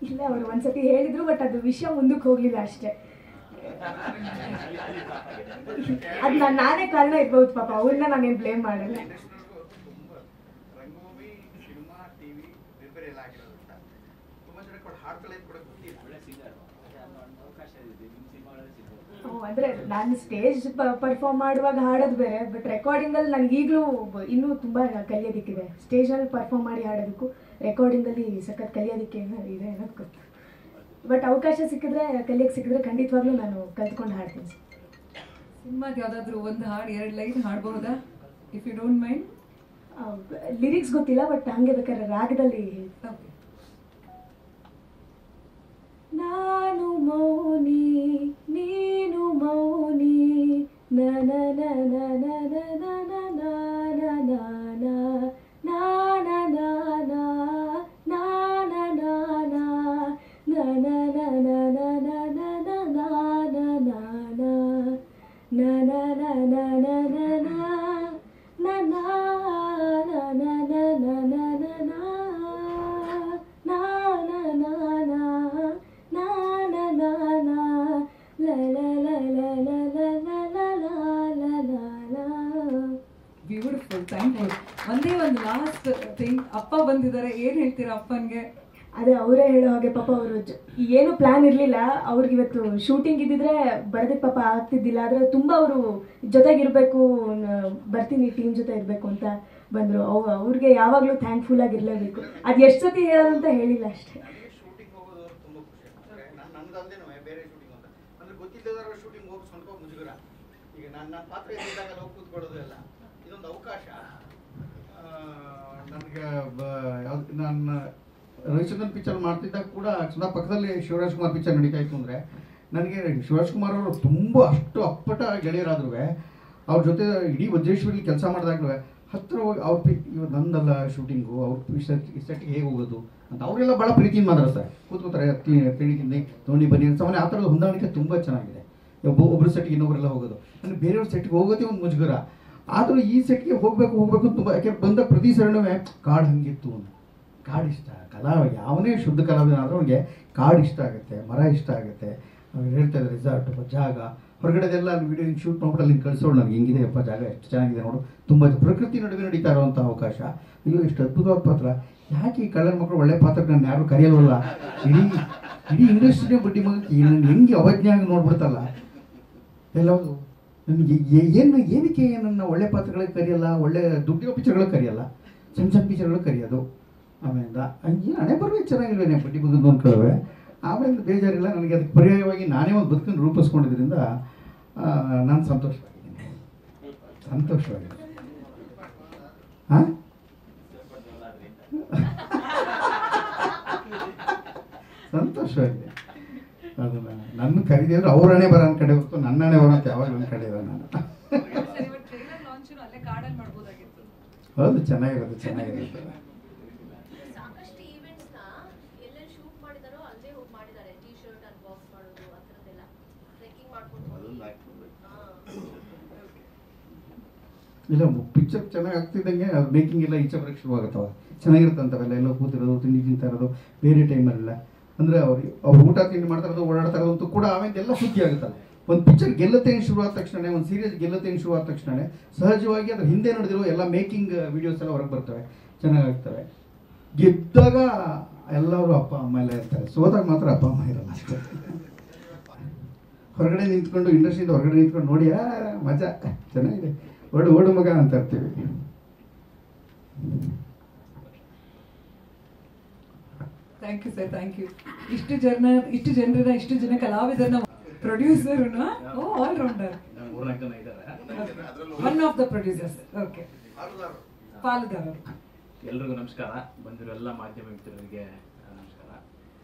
ಇಲ್ಲ, ಅವರು ಒಂದ್ಸತಿ ಹೇಳಿದ್ರು, ಬಟ್ ಅದು ವಿಷಯ ಮುಂದಕ್ಕೆ ಹೋಗ್ಲಿಲ್ಲ ಅಷ್ಟೇ. ಅದು ನಾನೇ ಕಾರಣ ಇರ್ಬೋದು ಪಾಪ, ಅವ್ರನ್ನ ನಾನೇನು ಬ್ಲೇಮ್ ಮಾಡಲ್ಲ. ಅಂದರೆ ನಾನು ಸ್ಟೇಜ್ ಪರ್ಫಾರ್ಮ್ ಮಾಡುವಾಗ ಹಾಡೋದು ಬೇರೆ, ಬಟ್ ರೆಕಾರ್ಡಿಂಗಲ್ಲಿ ನನಗೆ ಈಗಲೂ ಇನ್ನೂ ತುಂಬ ಕಲಿಯೋದಕ್ಕಿದೆ. ಸ್ಟೇಜಲ್ಲಿ ಪರ್ಫಾರ್ಮ್ ಮಾಡಿ ಹಾಡೋದಕ್ಕೂ ರೆಕಾರ್ಡಿಂಗಲ್ಲಿ ಸಖತ್ ಕಲಿಯೋದಕ್ಕೆ ಇದೆ ಅನ್ನೋದು ಗೊತ್ತು. ಬಟ್ ಅವಕಾಶ ಸಿಕ್ಕಿದ್ರೆ, ಕಲಿಯೋಕ್ಕೆ ಸಿಕ್ಕಿದ್ರೆ ಖಂಡಿತವಾಗ್ಲೂ ನಾನು ಕಲ್ತ್ಕೊಂಡು ಹಾಡ್ತೀನಿ. ಸಿನಿಮಾದ ಯಾವುದಾದ್ರೂ ಒಂದು ಹಾಡು 2 ಲೈನ್ ಹಾಡಬಹುದಾ, if you don't mind? Lyrics ಗೊತ್ತಿಲ್ಲ, ಬಟ್ ಹಂಗೆ ಬೇಕಾದ್ರೆ ರಾಗದಲ್ಲಿ. ನಾನು ಮೌನಿ ನೀನು ಮೌನಿ ನನ ನನ ನನ ನನ ನನ ಬ್ಯೂಟಿಫುಲ್, ಥ್ಯಾಂಕ್ ಯು. ಒಂದೇ ಒಂದು ಲಾಸ್ಟ್ ಥಿಂಗ್, ಅಪ್ಪ ಬಂದಿದ್ದಾರೆ, ಏನು ಹೇಳ್ತೀರಾ ಅಪ್ಪನಿಗೆ? ಅದೇ ಅವರೇ ಹೇಳೋ ಹಾಗೆ ಪಾಪ ಅವರು ಏನು ಪ್ಲಾನ್ ಇರಲಿಲ್ಲ ಅವ್ರಿಗೆ. ಇವತ್ತು ಶೂಟಿಂಗ್ ಇದ್ದಿದ್ರೆ ಬರೋದಕ್ಕೆ ಪಾಪ ಆಗ್ತಿದ್ದಿಲ್ಲ, ಆದರೆ ತುಂಬ ಅವರು ಜೊತೆಗಿರಬೇಕು, ಬರ್ತೀನಿ ಟೀಮ್ ಜೊತೆ ಇರಬೇಕು ಅಂತ ಬಂದರು. ಅವ್ರಿಗೆ ಯಾವಾಗಲೂ ಥ್ಯಾಂಕ್ಫುಲ್ ಆಗಿರಲೇಬೇಕು. ಅದು ಎಷ್ಟು ಸತಿ ಹೇಳೋದಂತ ಹೇಳಿಲ್ಲ ಅಷ್ಟೇ. ಶೂಟಿಂಗ್ ಹೋಗೋದು ತುಂಬ ಖುಷಿ. ನನ್ನದಲ್ದೇನೋ ಬೇರೆ ಶೂಟಿಂಗ್ ಅಂತ ಅಂದರೆ ಗೊತ್ತಿಲ್ಲದವರ ಶೂಟಿಂಗ್ ಹೋಗಿ ಸ್ವಲ್ಪ ಮುಜುಗರ. ಈಗ ನನ್ನ ಪಾತ್ರ ಇದ್ದಾಗ ಹೋಗಿ ಕೂತ್ಕೊಳ್ಳೋದು ಎಲ್ಲ ಇದೊಂದು ಅವಕಾಶ ನನಗೆ. ಯಾವ್ದು ನಾನು ರವಿಚಂದ್ರನ್ ಪಿಕ್ಚರ್ ಮಾಡ್ತಿದ್ದಾಗ ಕೂಡ ಸುಧಾ ಪಕ್ಕದಲ್ಲಿ ಶಿವರಾಜ್ ಕುಮಾರ್ ಪಿಕ್ಚರ್ ನಡೀತಾ ಇತ್ತು ಅಂದರೆ ನನಗೆ ಶಿವರಾಜ್ ಕುಮಾರ್ ಅವರು ತುಂಬ ಅಷ್ಟು ಅಪ್ಪಟ ಗೆಳೆಯರಾದ್ರೂ ಅವ್ರ ಜೊತೆ ಇಡೀ ವಜ್ರೇಶ್ವರಿ ಕೆಲಸ ಮಾಡಿದಾಗಲೂ ಹತ್ತಿರ ಹೋಗಿ ಇವಾಗ ನಂದಲ್ಲ ಶೂಟಿಂಗು, ಅವ್ರ ಸೆಟ್ಗೆ ಹೇಗೆ ಹೋಗೋದು ಅಂತ ಅವರೆಲ್ಲ ಭಾಳ ಪ್ರೀತಿಯಿಂದ ಮಾತಾಡ್ತಾರೆ. ಕೂತ್ಕೋತಾರೆ, ತಿಂಡಿ ತಿಂಡಿ ತೊಗೊಂಡು ಬನ್ನಿ ಸಾಮಾನ್ಯ ಆ ಥರದ ಹೊಂದಾಣಿಕೆ ತುಂಬ ಚೆನ್ನಾಗಿದೆ. ಒಬ್ಬರು ಸೆಟ್ಗೆ ಇನ್ನೊಬ್ಬರೆಲ್ಲ ಹೋಗೋದು, ನನಗೆ ಬೇರೆಯವ್ರ ಸೆಟ್ಗೆ ಹೋಗೋದೇ ಒಂದು ಮುಜುಗರ. ಆದರೂ ಈ ಸೆಟ್ಗೆ ಹೋಗಬೇಕು ಅಂತ ತುಂಬ, ಯಾಕೆಂದ್ರೆ ಬಂದ ಪ್ರತಿ ಸರಣವೇ ಕಾಡು ಹಂಗಿತ್ತು, ಕಾಡು ಇಷ್ಟ. ಯಾವನೇ ಶುದ್ಧ ಕಲಾವಿದನಾದ್ರೂ ಅವ್ನಿಗೆ ಕಾಡು ಇಷ್ಟ ಆಗುತ್ತೆ, ಮರ ಇಷ್ಟ ಆಗುತ್ತೆ. ಅವ್ರು ಹೇಳ್ತಾ ಇದ್ದಾರೆ ರಿಸಾರ್ಟ್ ಜಾಗ ಹೊರಗಡೆದೆಲ್ಲ ವಿಡಿಯೋ ಶೂಟ್ ಮಾಡ್ಬಿಟ್ಟು ಅಲ್ಲಿ ಕಳಿಸೋಳು, ನನಗೆ ಹೆಂಗಿದೆ ಅಪ್ಪ ಜಾಗ, ಎಷ್ಟು ಚೆನ್ನಾಗಿದೆ ನೋಡು, ತುಂಬ ಪ್ರಕೃತಿ ನಡುವೆ ನಡೀತಾ ಇರೋವಂಥ ಅವಕಾಶ. ಅಯ್ಯೋ ಎಷ್ಟು ಅದ್ಭುತವಾದ ಪಾತ್ರ. ಯಾಕೆ ಈ ಕಳ್ಳರ ಮಕ್ಕಳು ಒಳ್ಳೆ ಪಾತ್ರಕ್ಕೆ ನಾನು ಯಾರು ಕರೆಯಲ್ವಲ್ಲ, ಇಡೀ ಇಂಡಸ್ಟ್ರಿನೇ ಬಡ್ಡಿ ಮಗಕ್ಕೆ ನನಗೆ ಹೆಂಗೆ ಅವಜ್ಞಾಗಿ ನೋಡ್ಬಿಡ್ತಲ್ಲ ಎಲ್ಲವುದು. ನನಗೆ ಏನಕ್ಕೆ ನನ್ನ ಒಳ್ಳೆ ಪಾತ್ರಗಳಿಗೆ ಕರೆಯಲ್ಲ, ಒಳ್ಳೆ ದುಡ್ಡಿರೋ ಪಿಕ್ಚರ್ಗಳಿಗೆ ಕರೆಯಲ್ಲ, ಸಣ್ಣ ಪಿಕ್ಚರ್ಗಳಿಗೆ ಕರೆಯೋದು. ಆಮೇಲೆ ಹಂಗೆ ಹಣೆ ಬರುವೆ ಚೆನ್ನಾಗಿಲ್ವೇನೆ ಬಡ್ಡಿ ಮಗಂದು ಅಂದ್ಕೊಳ್ಳುವೆ. ಆಮೇಲೆ ಬೇಜಾರಿಲ್ಲ ನನಗೆ. ಅದಕ್ಕೆ ಪರ್ಯಾಯವಾಗಿ ನಾನೇ ಒಂದು ಬದುಕನ್ನು ರೂಪಿಸ್ಕೊಂಡಿದ್ದರಿಂದ ನಾನು ಸಂತೋಷವಾಗಿದ್ದೀನಿ. ಹಾಂ ಸಂತೋಷವಾಗಿದೆ. ಅದನ್ನ ನನ್ನ ಕರೀದಿದ್ರೆ ಅವ್ರ ಹಣೆ ಬರ ಕಡೆ ಹೊರತು ನನ್ನ ಹಣೆ ಬರ ಅಂತ ಯಾವಾಗ ನನ್ನ ಕಡೆ ನಾನು. ಹೌದು, ಚೆನ್ನಾಗಿರುತ್ತೆ ಚೆನ್ನಾಗಿರುತ್ತೆ. ಸಾಕಷ್ಟು ಈವೆಂಟ್ಸ್ ನ ಎಲ್ಲೆಲ್ಲಿ ಶೂಟ್ ಮಾಡಿದಾರೋ ಅಲ್ಲೇ ಹೋಗಿ ಮಾಡಿದ್ದಾರೆ. ಟಿ ಶರ್ಟ್ ಅನ್ಬಾಕ್ಸ್ ಮಾಡೋದು ಆ ಥರದ್ದೆಲ್ಲ ಟ್ರೆಕ್ಕಿಂಗ್ ಮಾಡ್ಕೊಂಡು ಇಲ್ಲ ಪಿಕ್ಚರ್ ಚೆನ್ನಾಗಿ ಆಗ್ತಿದ್ದಂಗೆ ಅದು ಮೇಕಿಂಗ್ ಎಲ್ಲ ಈಚೆ ಬರೋಕ್ಕೆ ಶುರು ಆಗುತ್ತವ. ಚೆನ್ನಾಗಿರುತ್ತೆ ಅಂತವೆಲ್ಲ ಎಲ್ಲ ಕೂತಿರೋದು ತಿಂಡಿ ತಿಂತಾ ಇರೋದು ಬೇರೆ ಟೈಮಲ್ಲೆಲ್ಲ. ಅಂದರೆ ಅವ್ರು ಊಟ ತಿಂಡಿ ಮಾಡ್ತಾ ಇರೋದು ಓಡಾಡ್ತಾ ಇರೋದು ಕೂಡ ಆಮೇಲೆ ಎಲ್ಲ ಸುದ್ದಿ ಆಗುತ್ತಲ್ಲ. ಒಂದು ಪಿಕ್ಚರ್ ಗೆಲ್ಲತ್ತೆ ಶುರು ಆದ ತಕ್ಷಣ, ಒಂದು ಸೀರೀಸ್ ಗೆಲ್ಲತ್ತೆ ಶುರು ಆದ ತಕ್ಷಣ ಸಹಜವಾಗಿ ಅದ್ರ ಹಿಂದೆ ನಡೆದಿರೋ ಎಲ್ಲ ಮೇಕಿಂಗ್ ವಿಡಿಯೋಸ್ ಎಲ್ಲ ಹೊರಗೆ ಬರ್ತವೆ, ಚೆನ್ನಾಗಾಗ್ತವೆ. ಗೆದ್ದಾಗ ಎಲ್ಲರೂ ಅಪ್ಪ ಅಮ್ಮ ಎಲ್ಲ ಇರ್ತಾರೆ, ಸೋದಾಗ ಮಾತ್ರ ಅಪ್ಪ ಅಮ್ಮ ಇರಲ್ಲ ಅಷ್ಟೇ. ಹೊರಗಡೆ ನಿಂತ್ಕೊಂಡು ಇಂಡಸ್ಟ್ರಿಯಿಂದ ಹೊರಗಡೆ ನಿಂತ್ಕೊಂಡು ನೋಡಿ ಮಜಾ ಚೆನ್ನಾಗಿದೆ, ಓಡು ಮಗ ಅಂತ ಇರ್ತೀವಿ. Thank you sir, thank you. ಇಷ್ಟು ಜನ ಕಲಾವಿದರನ್ನ ಪ್ರೊಡ್ಯೂಸರ್ನ all rounder, one of the producers. Okay, ಪಾಲುದಾರರು. ಎಲ್ರಿಗೂ ನಮಸ್ಕಾರ. ಬಂದಿರೋ ಎಲ್ಲ ಮಾಧ್ಯಮ ಮಿತ್ರರಿಗೆ ನಮಸ್ಕಾರ.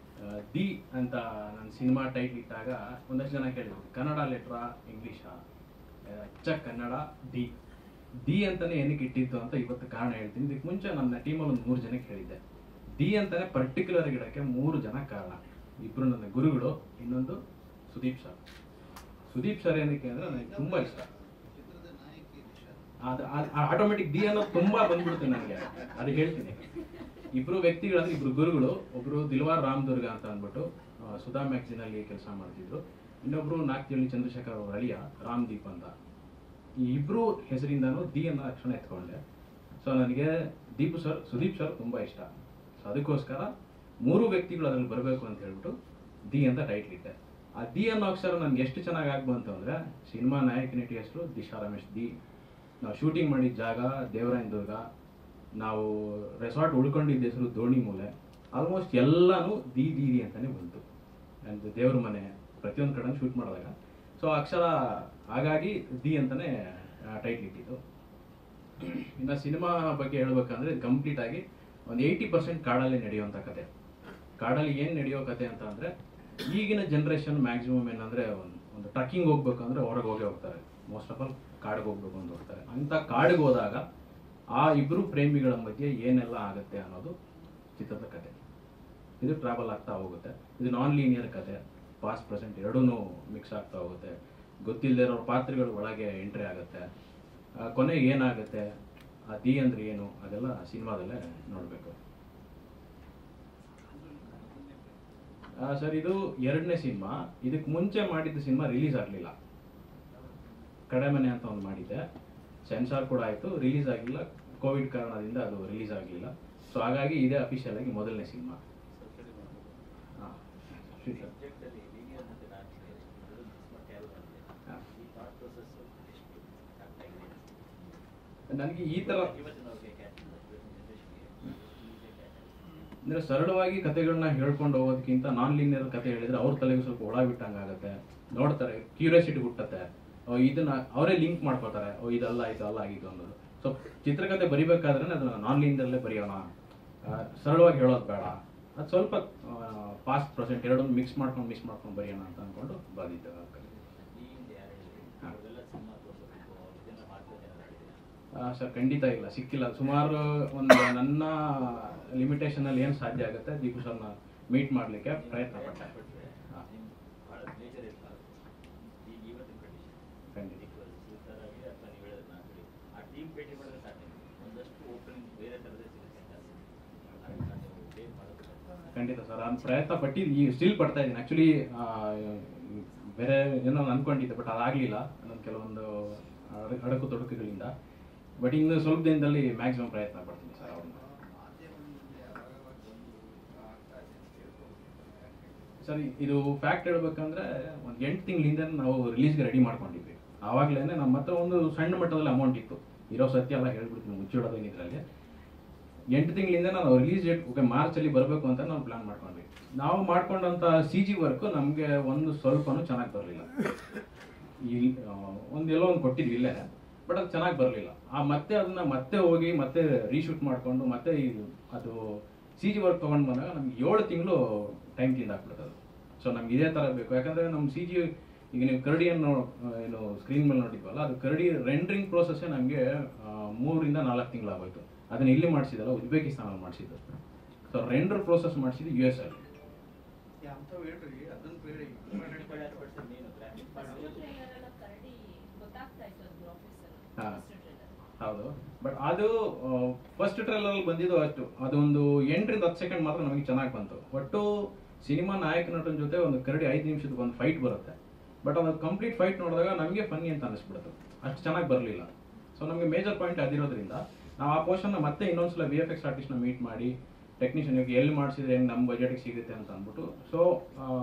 ದಿ ಅಂತ ನನ್ನ ಸಿನಿಮಾ ಟೈಟ್ಲ್ ಇಟ್ಟಾಗ ಒಂದಷ್ಟು ಜನ ಕೇಳಿದ್ರು, ಕನ್ನಡ ಲೆಟ್ರಾ ಇಂಗ್ಲೀಷಾ? ಕನ್ನಡ ದಿ ಅಂತಾನೆ ಏನಕ್ಕೆ ಇಟ್ಟಿದ್ದು ಅಂತ ಇವತ್ತು ಕಾರಣ ಹೇಳ್ತೀನಿ. ಇದಕ್ಕೆ ಮುಂಚೆ ನನ್ನ ಟೀಮಲ್ಲಿ ಒಂದು 3 ಜನಕ್ಕೆ ಹೇಳಿದ್ದೆ. ದಿ ಅಂತಾನೆ ಪರ್ಟಿಕ್ಯುಲರ್ ಗಿಡಕ್ಕೆ 3 ಜನ ಕಾರಣ. ಇಬ್ರು ನನ್ನ ಗುರುಗಳು, ಇನ್ನೊಂದು ಸುದೀಪ್ ಸರ್ ಏನಕ್ಕೆ ಅಂದ್ರೆ ನನಗೆ ತುಂಬಾ ಇಷ್ಟ. ಆಟೋಮೆಟಿಕ್ ದಿ ಅನ್ನೋದು ತುಂಬಾ ಬಂದ್ಬಿಡುತ್ತೆ ನನಗೆ, ಅದು ಹೇಳ್ತೀನಿ. ಇಬ್ರು ವ್ಯಕ್ತಿಗಳಂದ್ರೆ ಇಬ್ರು ಗುರುಗಳು. ಒಬ್ರು ದಿಲ್ವಾರ್ ರಾಮದುರ್ಗ ಅಂತ ಅಂದ್ಬಿಟ್ಟು ಸುಧಾ ಮ್ಯಾಗ್ಝಿನ್ ಅಲ್ಲಿ ಕೆಲಸ ಮಾಡ್ತಿದ್ರು. ಇನ್ನೊಬ್ರು ನಾಗ್ತಿಹಳ್ಳಿ ಚಂದ್ರಶೇಖರ್ ಅವ್ರ ಅಳಿಯ ರಾಮ್ದೀಪ್ ಅಂತ. ಈ ಇಬ್ರು ಹೆಸರಿಂದಾನು ದಿ ಅನ್ನೋ ಅಕ್ಷರ ಎತ್ಕೊಂಡೆ. ಸೊ ನನಗೆ ಸುದೀಪ್ ಸರ್ ತುಂಬಾ ಇಷ್ಟ. ಸೊ ಅದಕ್ಕೋಸ್ಕರ 3 ವ್ಯಕ್ತಿಗಳು ಅದ್ರಲ್ಲಿ ಬರಬೇಕು ಅಂತ ಹೇಳ್ಬಿಟ್ಟು ದಿ ಅಂತ ಟೈಟ್ಲ್ ಇಟ್ಟೆ. ಆ ದಿ ಅನ್ನೋ ಅಕ್ಷರ ನನ್ಗೆ ಎಷ್ಟು ಚೆನ್ನಾಗಿ ಆಗ್ಬಂತು ಅಂದ್ರೆ, ಸಿನಿಮಾ ನಾಯಕ ನಟಿ ಹೆಸರು ದಿಶಾ ರಮೇಶ್ ದಿ, ನಾವು ಶೂಟಿಂಗ್ ಮಾಡಿದ ಜಾಗ ದೇವರಾಯನ ದುರ್ಗ, ನಾವು ರೆಸಾರ್ಟ್ ಉಳ್ಕೊಂಡಿದ್ದ ಹೆಸರು ದೋಣಿ ಮೂಲೆ, ಆಲ್ಮೋಸ್ಟ್ ಎಲ್ಲಾನು ದಿ ಅಂತಾನೆ ಬಂತು. ಅಂಡ್ ದೇವ್ರ ಮನೆ ಪ್ರತಿಯೊಂದು ಕಡೆ ಶೂಟ್ ಮಾಡಿದಾಗ ಸೊ ಅಕ್ಷರ ಹಾಗಾಗಿ ದಿ ಅಂತಾನೆ ಟೈಟ್ಲ್ ಇಟ್ಟಿದ್ದು. ಇನ್ನು ಸಿನಿಮಾ ಬಗ್ಗೆ ಹೇಳ್ಬೇಕಂದ್ರೆ ಕಂಪ್ಲೀಟ್ ಆಗಿ ಒಂದು 80% ಕಾಡಲ್ಲಿ ನಡೆಯುವಂಥ ಕತೆ. ಕಾಡಲ್ಲಿ ಏನು ನಡೆಯೋ ಕತೆ ಅಂತ ಅಂದರೆ, ಈಗಿನ ಜನ್ರೇಷನ್ ಮ್ಯಾಕ್ಸಿಮಮ್ ಏನಂದರೆ ಒಂದು ಟ್ರಕ್ಕಿಂಗ್ ಹೋಗ್ಬೇಕು ಅಂದರೆ ಹೊರಗೆ ಹೋಗ್ತಾರೆ. ಮೋಸ್ಟ್ ಆಫ್ ಆಲ್ ಕಾಡಿಗೆ ಹೋಗ್ಬೇಕು ಅಂತ ಹೋಗ್ತಾರೆ. ಅಂಥ ಕಾಡಿಗೆ ಹೋದಾಗ ಆ ಇಬ್ಬರು ಪ್ರೇಮಿಗಳ ಮಧ್ಯೆ ಏನೆಲ್ಲ ಆಗುತ್ತೆ ಅನ್ನೋದು ಚಿತ್ರದ ಕತೆ. ಇದು ಟ್ರಾವೆಲ್ ಆಗ್ತಾ ಹೋಗುತ್ತೆ. ಇದು ನಾನ್ ಲೀನಿಯರ್ ಕತೆ, ಪಾಸ್ಟ್ ಪ್ರೆಸೆಂಟ್ ಎರಡೂ ಮಿಕ್ಸ್ ಆಗ್ತಾ ಹೋಗುತ್ತೆ. ಗೊತ್ತಿಲ್ಲದೆ ಇರೋರ ಪಾತ್ರಗಳು ಒಳಗೆ ಎಂಟ್ರಿ ಆಗುತ್ತೆ. ಕೊನೆಗೆ ಏನಾಗುತ್ತೆ, ಆ ದಿ ಅಂದ್ರೆ ಏನು, ಅದೆಲ್ಲ ಸಿನಿಮಾದಲ್ಲೇ ನೋಡಬೇಕು. ಸರ್, ಇದು 2ನೇ ಸಿನಿಮಾ. ಇದಕ್ಕೆ ಮುಂಚೆ ಮಾಡಿದ್ದ ಸಿನಿಮಾ ರಿಲೀಸ್ ಆಗಲಿಲ್ಲ. ಕಡೆಮನೆ ಅಂತ ಒಂದು ಮಾಡಿದ್ದೆ, ಸೆನ್ಸಾರ್ ಕೂಡ ಆಯಿತು, ರಿಲೀಸ್ ಆಗಲಿಲ್ಲ. ಕೋವಿಡ್ ಕಾರಣದಿಂದ ಅದು ರಿಲೀಸ್ ಆಗಲಿಲ್ಲ. ಸೊ ಹಾಗಾಗಿ ಇದೇ ಅಫಿಷಿಯಲ್ ಆಗಿ ಮೊದಲನೇ ಸಿನಿಮಾ. ನನಗೆ ಈ ಥರ ಅಂದರೆ ಸರಳವಾಗಿ ಕತೆಗಳನ್ನ ಹೇಳ್ಕೊಂಡು ಹೋಗೋದಕ್ಕಿಂತ ನಾನ್ ಲೀನಿಯರ್ ಕತೆ ಹೇಳಿದ್ರೆ ಅವ್ರ ತಲೆಗೆ ಸ್ವಲ್ಪ ಒಳ ಬಿಟ್ಟಂಗಾಗುತ್ತೆ. ನೋಡ್ತಾರೆ, ಕ್ಯೂರಿಯಾಸಿಟಿ ಹುಟ್ಟತ್ತೆ, ಇದನ್ನ ಅವರೇ ಲಿಂಕ್ ಮಾಡ್ಕೋತಾರೆ, ಇದಲ್ಲ ಇದು ಅಲ್ಲ ಆಗಿದ್ದು ಅನ್ನೋದು. ಸೊ ಚಿತ್ರಕಥೆ ಬರಿಬೇಕಾದ್ರೆ ಅದನ್ನ ನಾನ್ ಲೀನಿಯರಲ್ಲೇ ಬರೆಯೋಣ, ಸರಳವಾಗಿ ಹೇಳೋದು ಬೇಡ, ಅದು ಸ್ವಲ್ಪ ಪಾಸ್ಟ್ ಪ್ರೆಸೆಂಟ್ ಎರಡೊಂದು ಮಿಕ್ಸ್ ಮಾಡ್ಕೊಂಡು ಬರೆಯೋಣ ಅಂತ ಅಂದ್ಕೊಂಡು ಬಂದಿದ್ದೆ. ಸರ್, ಖಂಡಿತ ಇಲ್ಲ, ಸಿಕ್ಕಿಲ್ಲ. ಸುಮಾರು ಒಂದು ನನ್ನ ಲಿಮಿಟೇಷನ್ ಅಲ್ಲಿ ಏನು ಸಾಧ್ಯ ಆಗುತ್ತೆ ದೀಪು ಸರ್ನ ಮೀಟ್ ಮಾಡಲಿಕ್ಕೆ ಪ್ರಯತ್ನ ಪಟ್ಟೆ. ಖಂಡಿತ ಸರ್, ನಾನು ಪ್ರಯತ್ನ ಪಟ್ಟಿದ್ದು, ಈಗ ಸ್ಟಿಲ್ ಪಡ್ತಾ ಇದ್ದೀನಿ. ಆ್ಯಕ್ಚುಲಿ ಬೇರೆ ಏನೋ ಅಂದ್ಕೊಂಡಿದ್ದೆ, ಬಟ್ ಅದಾಗಲಿಲ್ಲ ನನ್ನ ಕೆಲವೊಂದು ಅಡಕು ತೊಡಕುಗಳಿಂದ. ಬಟ್ ಇನ್ನು ಸ್ವಲ್ಪ ದಿನದಲ್ಲಿ ಮ್ಯಾಕ್ಸಿಮಮ್ ಪ್ರಯತ್ನ ಪಡ್ತೀನಿ ಸರ್ ಅವ್ರನ್ನ. ಸರ್, ಇದು ಫ್ಯಾಕ್ಟ್ ಹೇಳ್ಬೇಕಂದ್ರೆ ಒಂದು 8 ತಿಂಗಳಿಂದ ನಾವು ರಿಲೀಸ್ಗೆ ರೆಡಿ ಮಾಡ್ಕೊಂಡಿದ್ವಿ. ಆವಾಗಲೇ ನಮ್ಮ ಹತ್ರ ಒಂದು ಸಣ್ಣ ಮಟ್ಟದಲ್ಲಿ ಅಮೌಂಟ್ ಇತ್ತು. ಇರೋ ಸತ್ಯ ಎಲ್ಲ ಹೇಳ್ಬಿಡ್ತೀನಿ, ಮುಚ್ಚಿಡೋದೇನು ಇದರಲ್ಲಿ. 8 ತಿಂಗಳಿಂದ ನಾವು ರಿಲೀಸ್ ಡೇಟ್ ಮಾರ್ಚಲ್ಲಿ ಬರಬೇಕು ಅಂತ ನಾವು ಪ್ಲಾನ್ ಮಾಡ್ಕೊಂಡ್ವಿ. ನಾವು ಮಾಡ್ಕೊಂಡಂಥ CG ವರ್ಕ್ ನಮಗೆ ಒಂದು ಸ್ವಲ್ಪನೂ ಚೆನ್ನಾಗಿ ಬರಲಿಲ್ಲ. ಎಲ್ಲೋ ಒಂದು ಕೊಟ್ಟಿದ್ವಿ ಇಲ್ಲೇ, ಬಟ್ ಅದು ಚೆನ್ನಾಗಿ ಬರಲಿಲ್ಲ. ಮತ್ತೆ ಅದನ್ನ ಹೋಗಿ ರೀಶೂಟ್ ಮಾಡಿಕೊಂಡು ಅದು CG ವರ್ಕ್ ತೊಗೊಂಡು ಬಂದಾಗ ನಮ್ಗೆ 7 ತಿಂಗಳು ಟೈಮ್ ತಿಂದಾಕ್ಬಿಡುತ್ತೆ ಅದು. ಸೊ ನಮ್ಗೆ ಇದೇ ಥರ ಬೇಕು. ಯಾಕಂದರೆ ನಮ್ಮ CG ಈಗ ನೀವು ಕರಡಿಯನ್ನು ಏನು ಸ್ಕ್ರೀನ್ ಮೇಲೆ ನೋಡಿದ್ವಲ್ಲ, ಅದು ಕರಡಿ ರೆಂಡ್ರಿಂಗ್ ಪ್ರೋಸೆಸ್ಸೇ ನಮಗೆ 3 ರಿಂದ 4 ತಿಂಗಳಾಗೋಯ್ತು. ಅದನ್ನು ಇಲ್ಲಿ ಮಾಡಿಸಿದಲ್ಲ, ಉಜ್ಬೇಕಿಸ್ತಾನಲ್ಲಿ ಮಾಡಿಸಿದ್ದು. ಸೊ ರೆಂಡರ್ ಪ್ರೋಸೆಸ್ ಮಾಡಿಸಿದ್ದು US ಅಲ್ಲಿ. ಹಾಂ ಹೌದು, ಬಟ್ ಅದು ಫಸ್ಟ್ ಟ್ರೈಲಲ್ಲಿ ಬಂದಿದ್ದು ಅಷ್ಟು, ಅದೊಂದು 8 ರಿಂದ 10 ಸೆಕೆಂಡ್ ಮಾತ್ರ ನಮಗೆ ಚೆನ್ನಾಗಿ ಬಂತು. ಒಟ್ಟು ಸಿನಿಮಾ ನಾಯಕ ನಟನ ಜೊತೆ ಒಂದು ಕರಡಿ 5 ನಿಮಿಷದ ಒಂದು ಫೈಟ್ ಬರುತ್ತೆ. ಬಟ್ ಅದು ಕಂಪ್ಲೀಟ್ ಫೈಟ್ ನೋಡಿದಾಗ ನಮಗೆ ಫನ್ನಿ ಅಂತ ಅನಿಸ್ಬಿಡುತ್ತೆ, ಅಷ್ಟು ಚೆನ್ನಾಗಿ ಬರಲಿಲ್ಲ. ಸೊ ನಮಗೆ ಮೇಜರ್ ಪಾಯಿಂಟ್ ಅದಿರೋದ್ರಿಂದ ನಾವು ಆ ಪೋರ್ಷನ್ನ ಮತ್ತೆ ಇನ್ನೊಂದ್ಸಲ VFX ಆರ್ಟಿಸ್ಟ್ನ ಮೀಟ್ ಮಾಡಿ ಟೆಕ್ನಿಷಿಯನ್ ಎಲ್ಲಿ ಮಾಡಿಸಿದ್ರೆ ಹೆಂಗೆ ನಮ್ಮ ಬಜೆಟ್ಗೆ ಸಿಗುತ್ತೆ ಅಂತ ಅಂದ್ಬಿಟ್ಟು, ಸೊ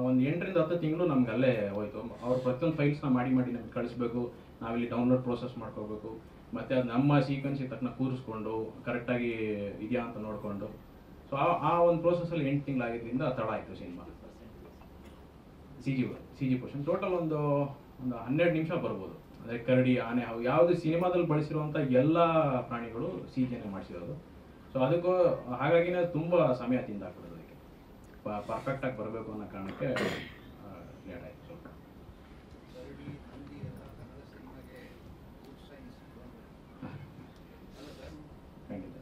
ಒಂದು 8 ರಿಂದ 10 ತಿಂಗಳು ನಮ್ಗೆ ಅಲ್ಲೇ ಹೋಯ್ತು. ಅವ್ರು ಪ್ರತಿಯೊಂದು ಫೈಲ್ಸ್ನ ಮಾಡಿ ನಮ್ಗೆ ಕಳಿಸ್ಬೇಕು, ನಾವಿಲ್ಲಿ ಡೌನ್ಲೋಡ್ ಪ್ರೋಸೆಸ್ ಮಾಡ್ಕೋಬೇಕು, ಮತ್ತು ಅದು ನಮ್ಮ ಸೀಕ್ವೆನ್ಸಿಗೆ ತಕ್ಕನ ಕೂರಿಸ್ಕೊಂಡು ಕರೆಕ್ಟಾಗಿ ಇದೆಯಾ ಅಂತ ನೋಡಿಕೊಂಡು, ಸೊ ಆ ಒಂದು ಪ್ರೋಸೆಸ್ಸಲ್ಲಿ 8 ತಿಂಗಳಾಗಿದ್ದರಿಂದ ತಡ ಆಯಿತು ಸಿನಿಮಾ. CG ಪೋರ್ಷನ್ ಟೋಟಲ್ ಒಂದು 12 ನಿಮಿಷ ಬರ್ಬೋದು. ಅಂದರೆ ಕರಡಿ, ಆನೆ, ಅವು ಯಾವುದು ಸಿನಿಮಾದಲ್ಲಿ ಬಳಸಿರುವಂಥ ಎಲ್ಲ ಪ್ರಾಣಿಗಳು CGನೇ ಮಾಡಿಸಿರೋದು. ಸೊ ಅದಕ್ಕೂ ಹಾಗಾಗಿನೇ ತುಂಬ ಸಮಯ ತಿಂದಾಕ್ಬಿಡೋದು, ಅದಕ್ಕೆ ಪರ್ಫೆಕ್ಟಾಗಿ ಬರಬೇಕು ಅನ್ನೋ ಕಾರಣಕ್ಕೆ ಲೇಟ್ ಆಯಿತು ಸ್ವಲ್ಪ. ಖಂಡಿತ.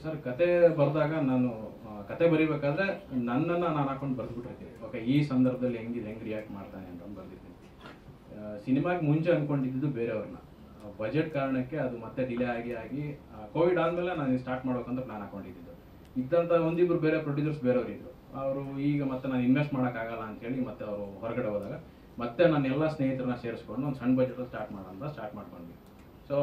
ಸರ್, ಕತೆ ಬರೆದಾಗ ನಾನು ಕತೆ ಬರಿಬೇಕಾದ್ರೆ ನನ್ನನ್ನು ನಾನು ಹಾಕೊಂಡು ಬರೆದ್ಬಿಟ್ಟಿರ್ತೀನಿ. ಓಕೆ, ಈ ಸಂದರ್ಭದಲ್ಲಿ ಹೆಂಗೆ ರಿಯಾಕ್ಟ್ ಮಾಡ್ತಾನೆ ಅಂತ ಬರ್ದಿರ್ತೀನಿ. ಸಿನಿಮಾಗೆ ಮುಂಚೆ ಅಂದ್ಕೊಂಡಿದ್ದು ಬೇರೆಯವ್ರನ್ನ, ಬಜೆಟ್ ಕಾರಣಕ್ಕೆ ಅದು ಮತ್ತೆ ಡಿಲೇ ಆಗಿ ಕೋವಿಡ್ ಆದಮೇಲೆ ನಾನು ಸ್ಟಾರ್ಟ್ ಮಾಡ್ಬೇಕಂತ ಪ್ಲಾನ್ ಹಾಕೊಂಡಿದ್ದು. ಇದ್ದಂಥ ಒಂದಿಬ್ಬರು ಬೇರೆ ಪ್ರೊಡ್ಯೂಸರ್ಸ್ ಬೇರೆಯವ್ರಿದ್ರು. ಅವರು ಈಗ ಮತ್ತೆ ನಾನು ಇನ್ವೆಸ್ಟ್ ಮಾಡೋಕ್ಕಾಗಲ್ಲ ಅಂತೇಳಿ ಮತ್ತೆ ಅವರು ಹೊರಗಡೆ ಹೋದಾಗ ಮತ್ತೆ ನಾನು ಎಲ್ಲ ಸ್ನೇಹಿತರನ್ನ ಸೇರಿಸ್ಕೊಂಡು ಒಂದು ಸಣ್ಣ ಬಜೆಟಲ್ಲಿ ಸ್ಟಾರ್ಟ್ ಮಾಡ್ಕೊಂಡ್ವಿ. ಸೊ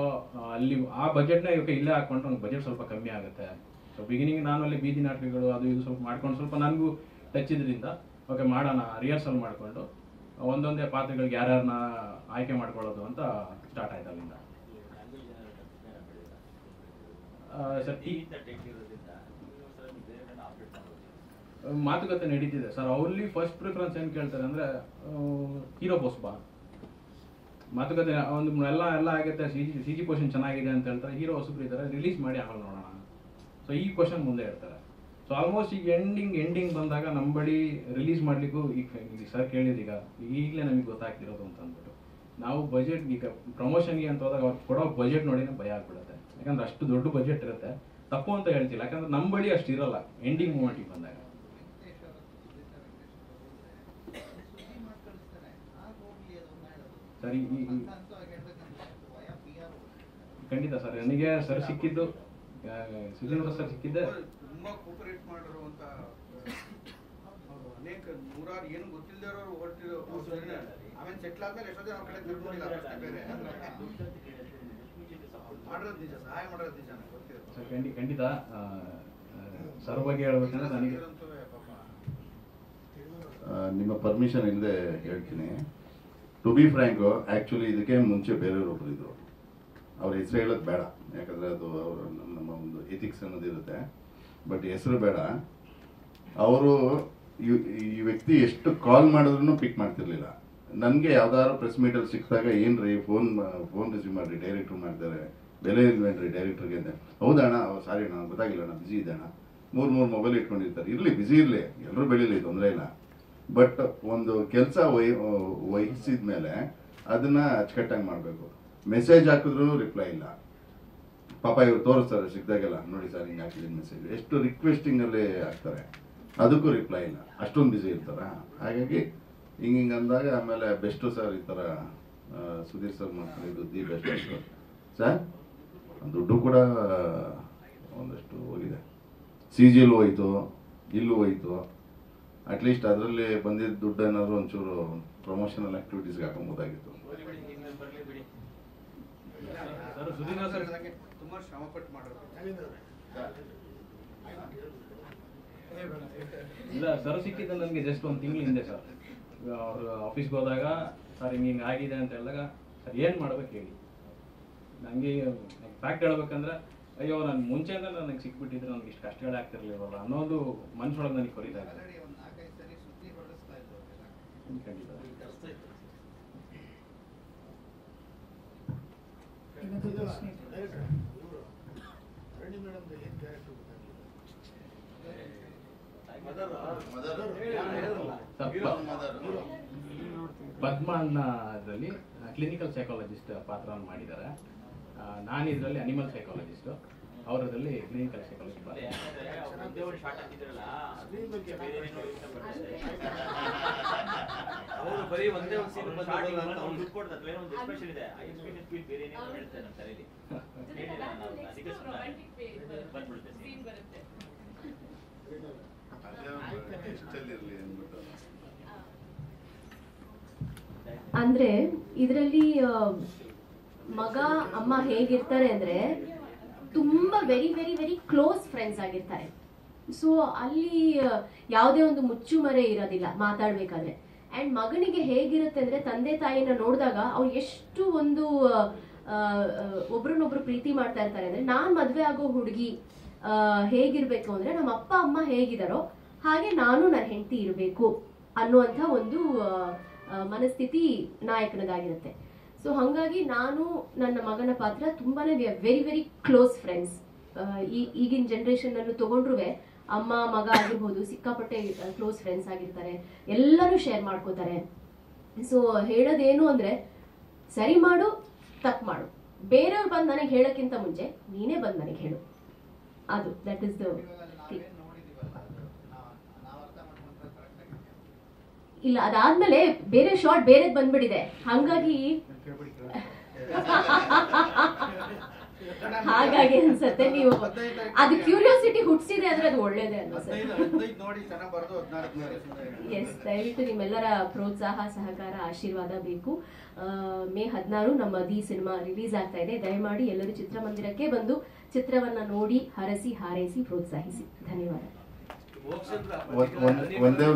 ಅಲ್ಲಿ ಆ ಬಜೆಟ್ನ ಇವಾಗ ಇಲ್ಲೇ ಹಾಕ್ಕೊಂಡು ಒಂದು ಬಜೆಟ್ ಸ್ವಲ್ಪ ಕಮ್ಮಿ ಆಗುತ್ತೆ. ಸೊ ಬಿಗಿನಿಂಗ್ ನಾನು ಅಲ್ಲಿ ಬೀದಿ ನಾಟಕಗಳು ಅದು ಇದು ಸ್ವಲ್ಪ ಮಾಡ್ಕೊಂಡು ಸ್ವಲ್ಪ ನನಗೂ ಟಚ್ ಇದ್ರಿಂದ ಓಕೆ ಮಾಡೋಣ, ರಿಹರ್ಸಲ್ ಮಾಡಿಕೊಂಡು ಒಂದೊಂದೇ ಪಾತ್ರಗಳಿಗೆ ಯಾರ್ಯಾರನ್ನ ಆಯ್ಕೆ ಮಾಡ್ಕೊಳ್ಳೋದು ಅಂತ ಸ್ಟಾರ್ಟ್ ಆಯ್ತು ಅಲ್ಲಿಂದ. ಸರ್, ಮಾತುಕತೆ ನಡೀತಿದೆ ಸರ್. ಅವಲ್ಲಿ ಫಸ್ಟ್ ಪ್ರಿಫರೆನ್ಸ್ ಏನು ಕೇಳ್ತಾರೆ ಅಂದರೆ ಹೀರೋ ಪೋಸ್ಟ್ ಬಾ, ಮಾತುಕತೆ ಒಂದು ಎಲ್ಲ ಆಗುತ್ತೆ. CG ಪೋರ್ಷನ್ ಚೆನ್ನಾಗಿದೆ ಅಂತ ಹೇಳ್ತಾರೆ, ಹೀರೋ ಹೊಸಬ್ರು ಇದ್ದಾರೆ, ರಿಲೀಸ್ ಮಾಡಿ ಆಮೇಲೆ ನೋಡೋಣ. ಸೊ ಈ ಕ್ವಶನ್ ಮುಂದೆ ಹೇಳ್ತಾರೆ. ಸೊ ಆಲ್ಮೋಸ್ಟ್ ಈಗ ಎಂಡಿಂಗ್ ಬಂದಾಗ ನಮ್ಮ ಬಳಿ ರಿಲೀಸ್ ಮಾಡಲಿಕ್ಕೂ ಈಗ ಸರ್ ಕೇಳಿದೀಗ ಈಗಲೇ ನಮಗೆ ಗೊತ್ತಾಗ್ತಿರೋದು ಅಂತ ಅಂದ್ಬಿಟ್ಟು ನಾವು ಬಜೆಟ್ ಈಗ ಪ್ರಮೋಷನ್ಗೆ ಅಂತ ಹೋದಾಗ ಅವ್ರು ಕೊಡೋ ಬಜೆಟ್ ನೋಡಿನೇ ಭಯ ಆಗ್ಬಿಡುತ್ತೆ. ಯಾಕಂದ್ರೆ ಅಷ್ಟು ದೊಡ್ಡ ಬಜೆಟ್ ಇರುತ್ತೆ. ತಪ್ಪು ಅಂತ ಹೇಳ್ತಿಲ್ಲ, ಯಾಕಂದ್ರೆ ನಮ್ಮ ಬಳಿ ಅಷ್ಟು ಇರಲ್ಲ ಎಂಡಿಂಗ್ ಮೂಮೆಂಟಿಗೆ ಬಂದಾಗ. ಸರಿ, ಖಂಡಿತ ಸರ್. ನನಗೆ ಸರ್ ಸಿಕ್ಕಿದ್ದು ಸುಧೀಂದ್ರ ಸರ್ ಸಿಕ್ಕಿದ್ದೆ ತುಂಬಾ ಕೋಪರೇಟ್ ಮಾಡಿರುವಂತ ಅನೇಕ ನೂರಾರು ಏನು ಗೊತ್ತಿಲ್ಲದವರು ಹೊರಟಿರೋ ಆಮೇಲೆ ಸೆಟ್ಲ್ ಆದ್ಮೇಲೆ ಎಷ್ಟೋ ಜನ ಅವ್ರ ಕಡೆ ತಿಳ್ಕೊಂಡಿಲ್ಲ, ಬೇರೆ ಮಾಡೋದು ನಿಜ, ಸಹಾಯ ಮಾಡೋದು ನಿಜ ಸರ್. ಖಂಡಿತ ಸರ್ ಬಗ್ಗೆ ಹೇಳ್ಬೇಕಂದ್ರೆ ನನಗೆ ನಿಮ್ಮ ಪರ್ಮಿಷನ್ ಇಲ್ಲದೆ ಹೇಳ್ತೀನಿ. ಟು ಬಿ ಫ್ರ್ಯಾಂಕು, ಆ್ಯಕ್ಚುಲಿ ಇದಕ್ಕೆ ಮುಂಚೆ ಬೇರೆಯವರು ಇದ್ರು. ಅವ್ರ ಹೆಸರು ಹೇಳೋದು ಬೇಡ, ಯಾಕಂದರೆ ಅದು ಅವರು ನಮ್ಮ ಒಂದು ಎಥಿಕ್ಸ್ ಅನ್ನೋದಿರುತ್ತೆ. ಬಟ್ ಹೆಸರು ಬೇಡ. ಅವರು ಈ ವ್ಯಕ್ತಿ ಎಷ್ಟು ಕಾಲ್ ಮಾಡಿದ್ರು ಪಿಕ್ ಮಾಡ್ತಿರ್ಲಿಲ್ಲ. ನನಗೆ ಯಾವ್ದಾದ್ರು ಪ್ರೆಸ್ ಮೀಟಲ್ಲಿ ಸಿಕ್ಕಿದಾಗ ಏನ್ರಿ ಫೋನ್ ರಿಸೀವ್ ಮಾಡಿರಿ, ಡೈರೆಕ್ಟ್ರು ಮಾಡ್ತಾರೆ, ಬೆಲೆ ಇಲ್ವೇನ್ರಿ ಡೈರೆಕ್ಟ್ರಿಗೆ ಅಂತ. ಹೌದಣ್ಣ, ಸಾರಿ ಅಣ್ಣ ಗೊತ್ತಾಗಿಲ್ಲ ಅಣ್ಣ, ಬಿಸಿ ಇದೆ ಅಣ್ಣ. 3 ಮೊಬೈಲ್ ಇಟ್ಕೊಂಡಿರ್ತಾರೆ. ಇರಲಿ, ಬಿಸಿ ಇರಲಿ, ಎಲ್ಲರೂ ಬೆಳೀಲಿ, ತೊಂದರೆ ಇಲ್ಲ. ಬಟ್ ಒಂದು ಕೆಲಸ ವಹಿಸಿದ ಮೇಲೆ ಅದನ್ನ ಅಚ್ಚುಕಟ್ಟಾಗಿ ಮಾಡಬೇಕು. ಮೆಸೇಜ್ ಹಾಕಿದ್ರು ರಿಪ್ಲೈ ಇಲ್ಲ. ಪಾಪ ಇವ್ರು ತೋರಿಸ್ತಾರೆ ಸಿಕ್ಕಿದಾಗೆಲ್ಲ, ನೋಡಿ ಸರ್ ಹಿಂಗೆ ಹಾಕಿದ್ದೀನಿ ಮೆಸೇಜ್, ಎಷ್ಟು ರಿಕ್ವೆಸ್ಟಿಂಗಲ್ಲಿ ಹಾಕ್ತಾರೆ, ಅದಕ್ಕೂ ರಿಪ್ಲೈ ಇಲ್ಲ, ಅಷ್ಟೊಂದು ಬಿಸಿ ಇರ್ತಾರ. ಹಾಗಾಗಿ ಹಿಂಗೆ ಅಂದಾಗ ಆಮೇಲೆ ಬೆಸ್ಟು ಸರ್, ಈ ಥರ ಸುಧೀರ್ ಸರ್ ಮಾಡ್ಕೊಂಡಿದ್ದು ದಿ ಬೆಸ್ಟ್ ಸರ್. ದುಡ್ಡು ಕೂಡ ಒಂದಷ್ಟು ಹೋಗಿದೆ, CGಯಲ್ಲಿ ಹೋಯ್ತು, ಇಲ್ಲೂ ಹೋಯ್ತು. ಅಟ್ಲೀಸ್ಟ್ ಅದರಲ್ಲಿ ಬಂದಿದ್ದ ದುಡ್ಡು ಏನಾದ್ರು ಒಂಚೂರು ಪ್ರಮೋಷನಲ್ ಆಕ್ಟಿವಿಟೀಸ್ಗೆ ಹಾಕೊಂಬೋದಾಗಿತ್ತು. ತುಂಬಾ ಶ್ರಮಪಟ್ಟು ಮಾಡೋದು ಇಲ್ಲ. ಸರ್ ಸಿಕ್ಕಿದ್ದ ನನಗೆ ಜಸ್ಟ್ ಒಂದು ತಿಂಗಳು ಹಿಂದೆ ಸರ್. ಅವ್ರು ಆಫೀಸ್ಗೆ ಹೋದಾಗ ಸರ್ ಹಿಂಗೆ ಆಗಿದೆ ಅಂತ ಹೇಳಿದಾಗ ಸರ್ ಏನು ಮಾಡ್ಬೇಕು ಹೇಳಿ. ನನಗೆ ಫ್ಯಾಕ್ಟ್ ಹೇಳ್ಬೇಕಂದ್ರೆ ಅಯ್ಯೋ ನಾನು ಮುಂಚೆಯಿಂದ ನನಗೆ ಸಿಕ್ಬಿಟ್ಟಿದ್ರೆ ನನಗೆ ಇಷ್ಟು ಕಷ್ಟಗಳೇ ಆಗ್ತಿರ್ಲಿಲ್ವಲ್ಲ ಅನ್ನೋದು ಮನಸ್ಸೊಳಗೆ ನನಗೆ ಕೊರಿತಾ ಇದೆ. ಖಂಡಿತ. ಪದ್ಮ ಅಣ್ಣ ಇದರಲ್ಲಿ ಕ್ಲಿನಿಕಲ್ ಸೈಕಾಲಜಿಸ್ಟ್ ಪಾತ್ರವನ್ನು ಮಾಡಿದ್ದಾರೆ. ನಾನು ಇದರಲ್ಲಿ ಅನಿಮಲ್ ಸೈಕಾಲಜಿಸ್ಟ್, ಅವರದಲ್ಲಿ ಕ್ಲಿನಿಕಲ್ ಸೈಕಾಲಜಿಸ್ಟ್ ಪಾತ್ರ. ಅಂದ್ರೆ ಇದರಲ್ಲಿ ಮಗ ಅಮ್ಮ ಹೇಗಿರ್ತಾರೆ ಅಂದ್ರೆ ತುಂಬಾ very very very close friends ಆಗಿರ್ತಾರೆ. ಸೊ ಅಲ್ಲಿ ಯಾವುದೇ ಒಂದು ಮುಚ್ಚುಮರೆ ಇರೋದಿಲ್ಲ ಮಾತಾಡ್ಬೇಕಾದ್ರೆ. ಅಂಡ್ ಮಗನಿಗೆ ಹೇಗಿರುತ್ತೆ ಅಂದ್ರೆ ತಂದೆ ತಾಯಿನ ನೋಡಿದಾಗ ಅವ್ರು ಎಷ್ಟು ಒಂದು ಒಬ್ರನ್ನೊಬ್ರು ಪ್ರೀತಿ ಮಾಡ್ತಾ ಇರ್ತಾರೆ ಅಂದ್ರೆ, ನಾನ್ ಮದ್ವೆ ಆಗೋ ಹುಡುಗಿ ಹೇಗಿರ್ಬೇಕು ಅಂದ್ರೆ ನಮ್ಮ ಅಪ್ಪ ಅಮ್ಮ ಹೇಗಿದಾರೋ ಹಾಗೆ ನಾನು ನನ್ನ ಹೆಂಡತಿ ಇರಬೇಕು ಅನ್ನುವಂಥ ಒಂದು ಮನಸ್ಥಿತಿ ನಾಯಕನದಾಗಿರುತ್ತೆ. ಸೊ ಹಾಗಾಗಿ ನಾನು ನನ್ನ ಮಗನ ಪಾತ್ರ ತುಂಬಾನೇ ವೆರಿ ವೆರಿ ಕ್ಲೋಸ್ ಫ್ರೆಂಡ್ಸ್. ಈಗಿನ ಜನರೇಷನ್ ಅನ್ನು ತಗೊಂಡ್ರು ಅಮ್ಮ ಮಗ ಆಗಿರ್ಬೋದು ಸಿಕ್ಕಾಪಟ್ಟೆ ಕ್ಲೋಸ್ ಫ್ರೆಂಡ್ಸ್ ಆಗಿರ್ತಾರೆ, ಎಲ್ಲರೂ ಶೇರ್ ಮಾಡ್ಕೋತಾರೆ. ಸೊ ಹೇಳೋದೇನು ಅಂದ್ರೆ, ಸರಿ ಮಾಡು ತಪ್ಪು ಮಾಡು, ಬೇರೆಯವ್ರು ಬಂದು ನನಗೆ ಹೇಳೋಕ್ಕಿಂತ ಮುಂಚೆ ನೀನೇ ಬಂದು ನನಗೆ ಹೇಳು. ಅದು ದಟ್ ಇಸ್ ದ ಇಲ್ಲ. ಅದಾದ್ಮೇಲೆ ಬೇರೆ ಶಾರ್ಟ್ ಬೇರೆ ಬಂದ್ಬಿಟ್ಟಿದೆ, ಹಂಗಾಗಿ ಹಾಗಾಗಿ ಅನ್ಸತ್ತೆ ನೀವು ಅದು ಕ್ಯೂರಿಯಾಸಿಟಿ ಹುಟ್ಟಿಸಿದೆ ಅಂದ್ರೆ ಅದು ಒಳ್ಳೇದೇ ಅನ್ಸುತ್ತೆ. ಎಸ್, ದಯವಿಟ್ಟು ನಿಮ್ಮೆಲ್ಲರ ಪ್ರೋತ್ಸಾಹ ಸಹಕಾರ ಆಶೀರ್ವಾದ ಬೇಕು. ಮೇ 16 ನಮ್ಮ ದಿ ಸಿನಿಮಾ ರಿಲೀಸ್ ಆಗ್ತಾ ಇದೆ. ದಯಮಾಡಿ ಎಲ್ಲರೂ ಚಿತ್ರಮಂದಿರಕ್ಕೆ ಬಂದು ಚಿತ್ರವನ್ನ ನೋಡಿ ಹರಸಿ ಹಾರೈಸಿ ಪ್ರೋತ್ಸಾಹಿಸಿ. ಧನ್ಯವಾದ.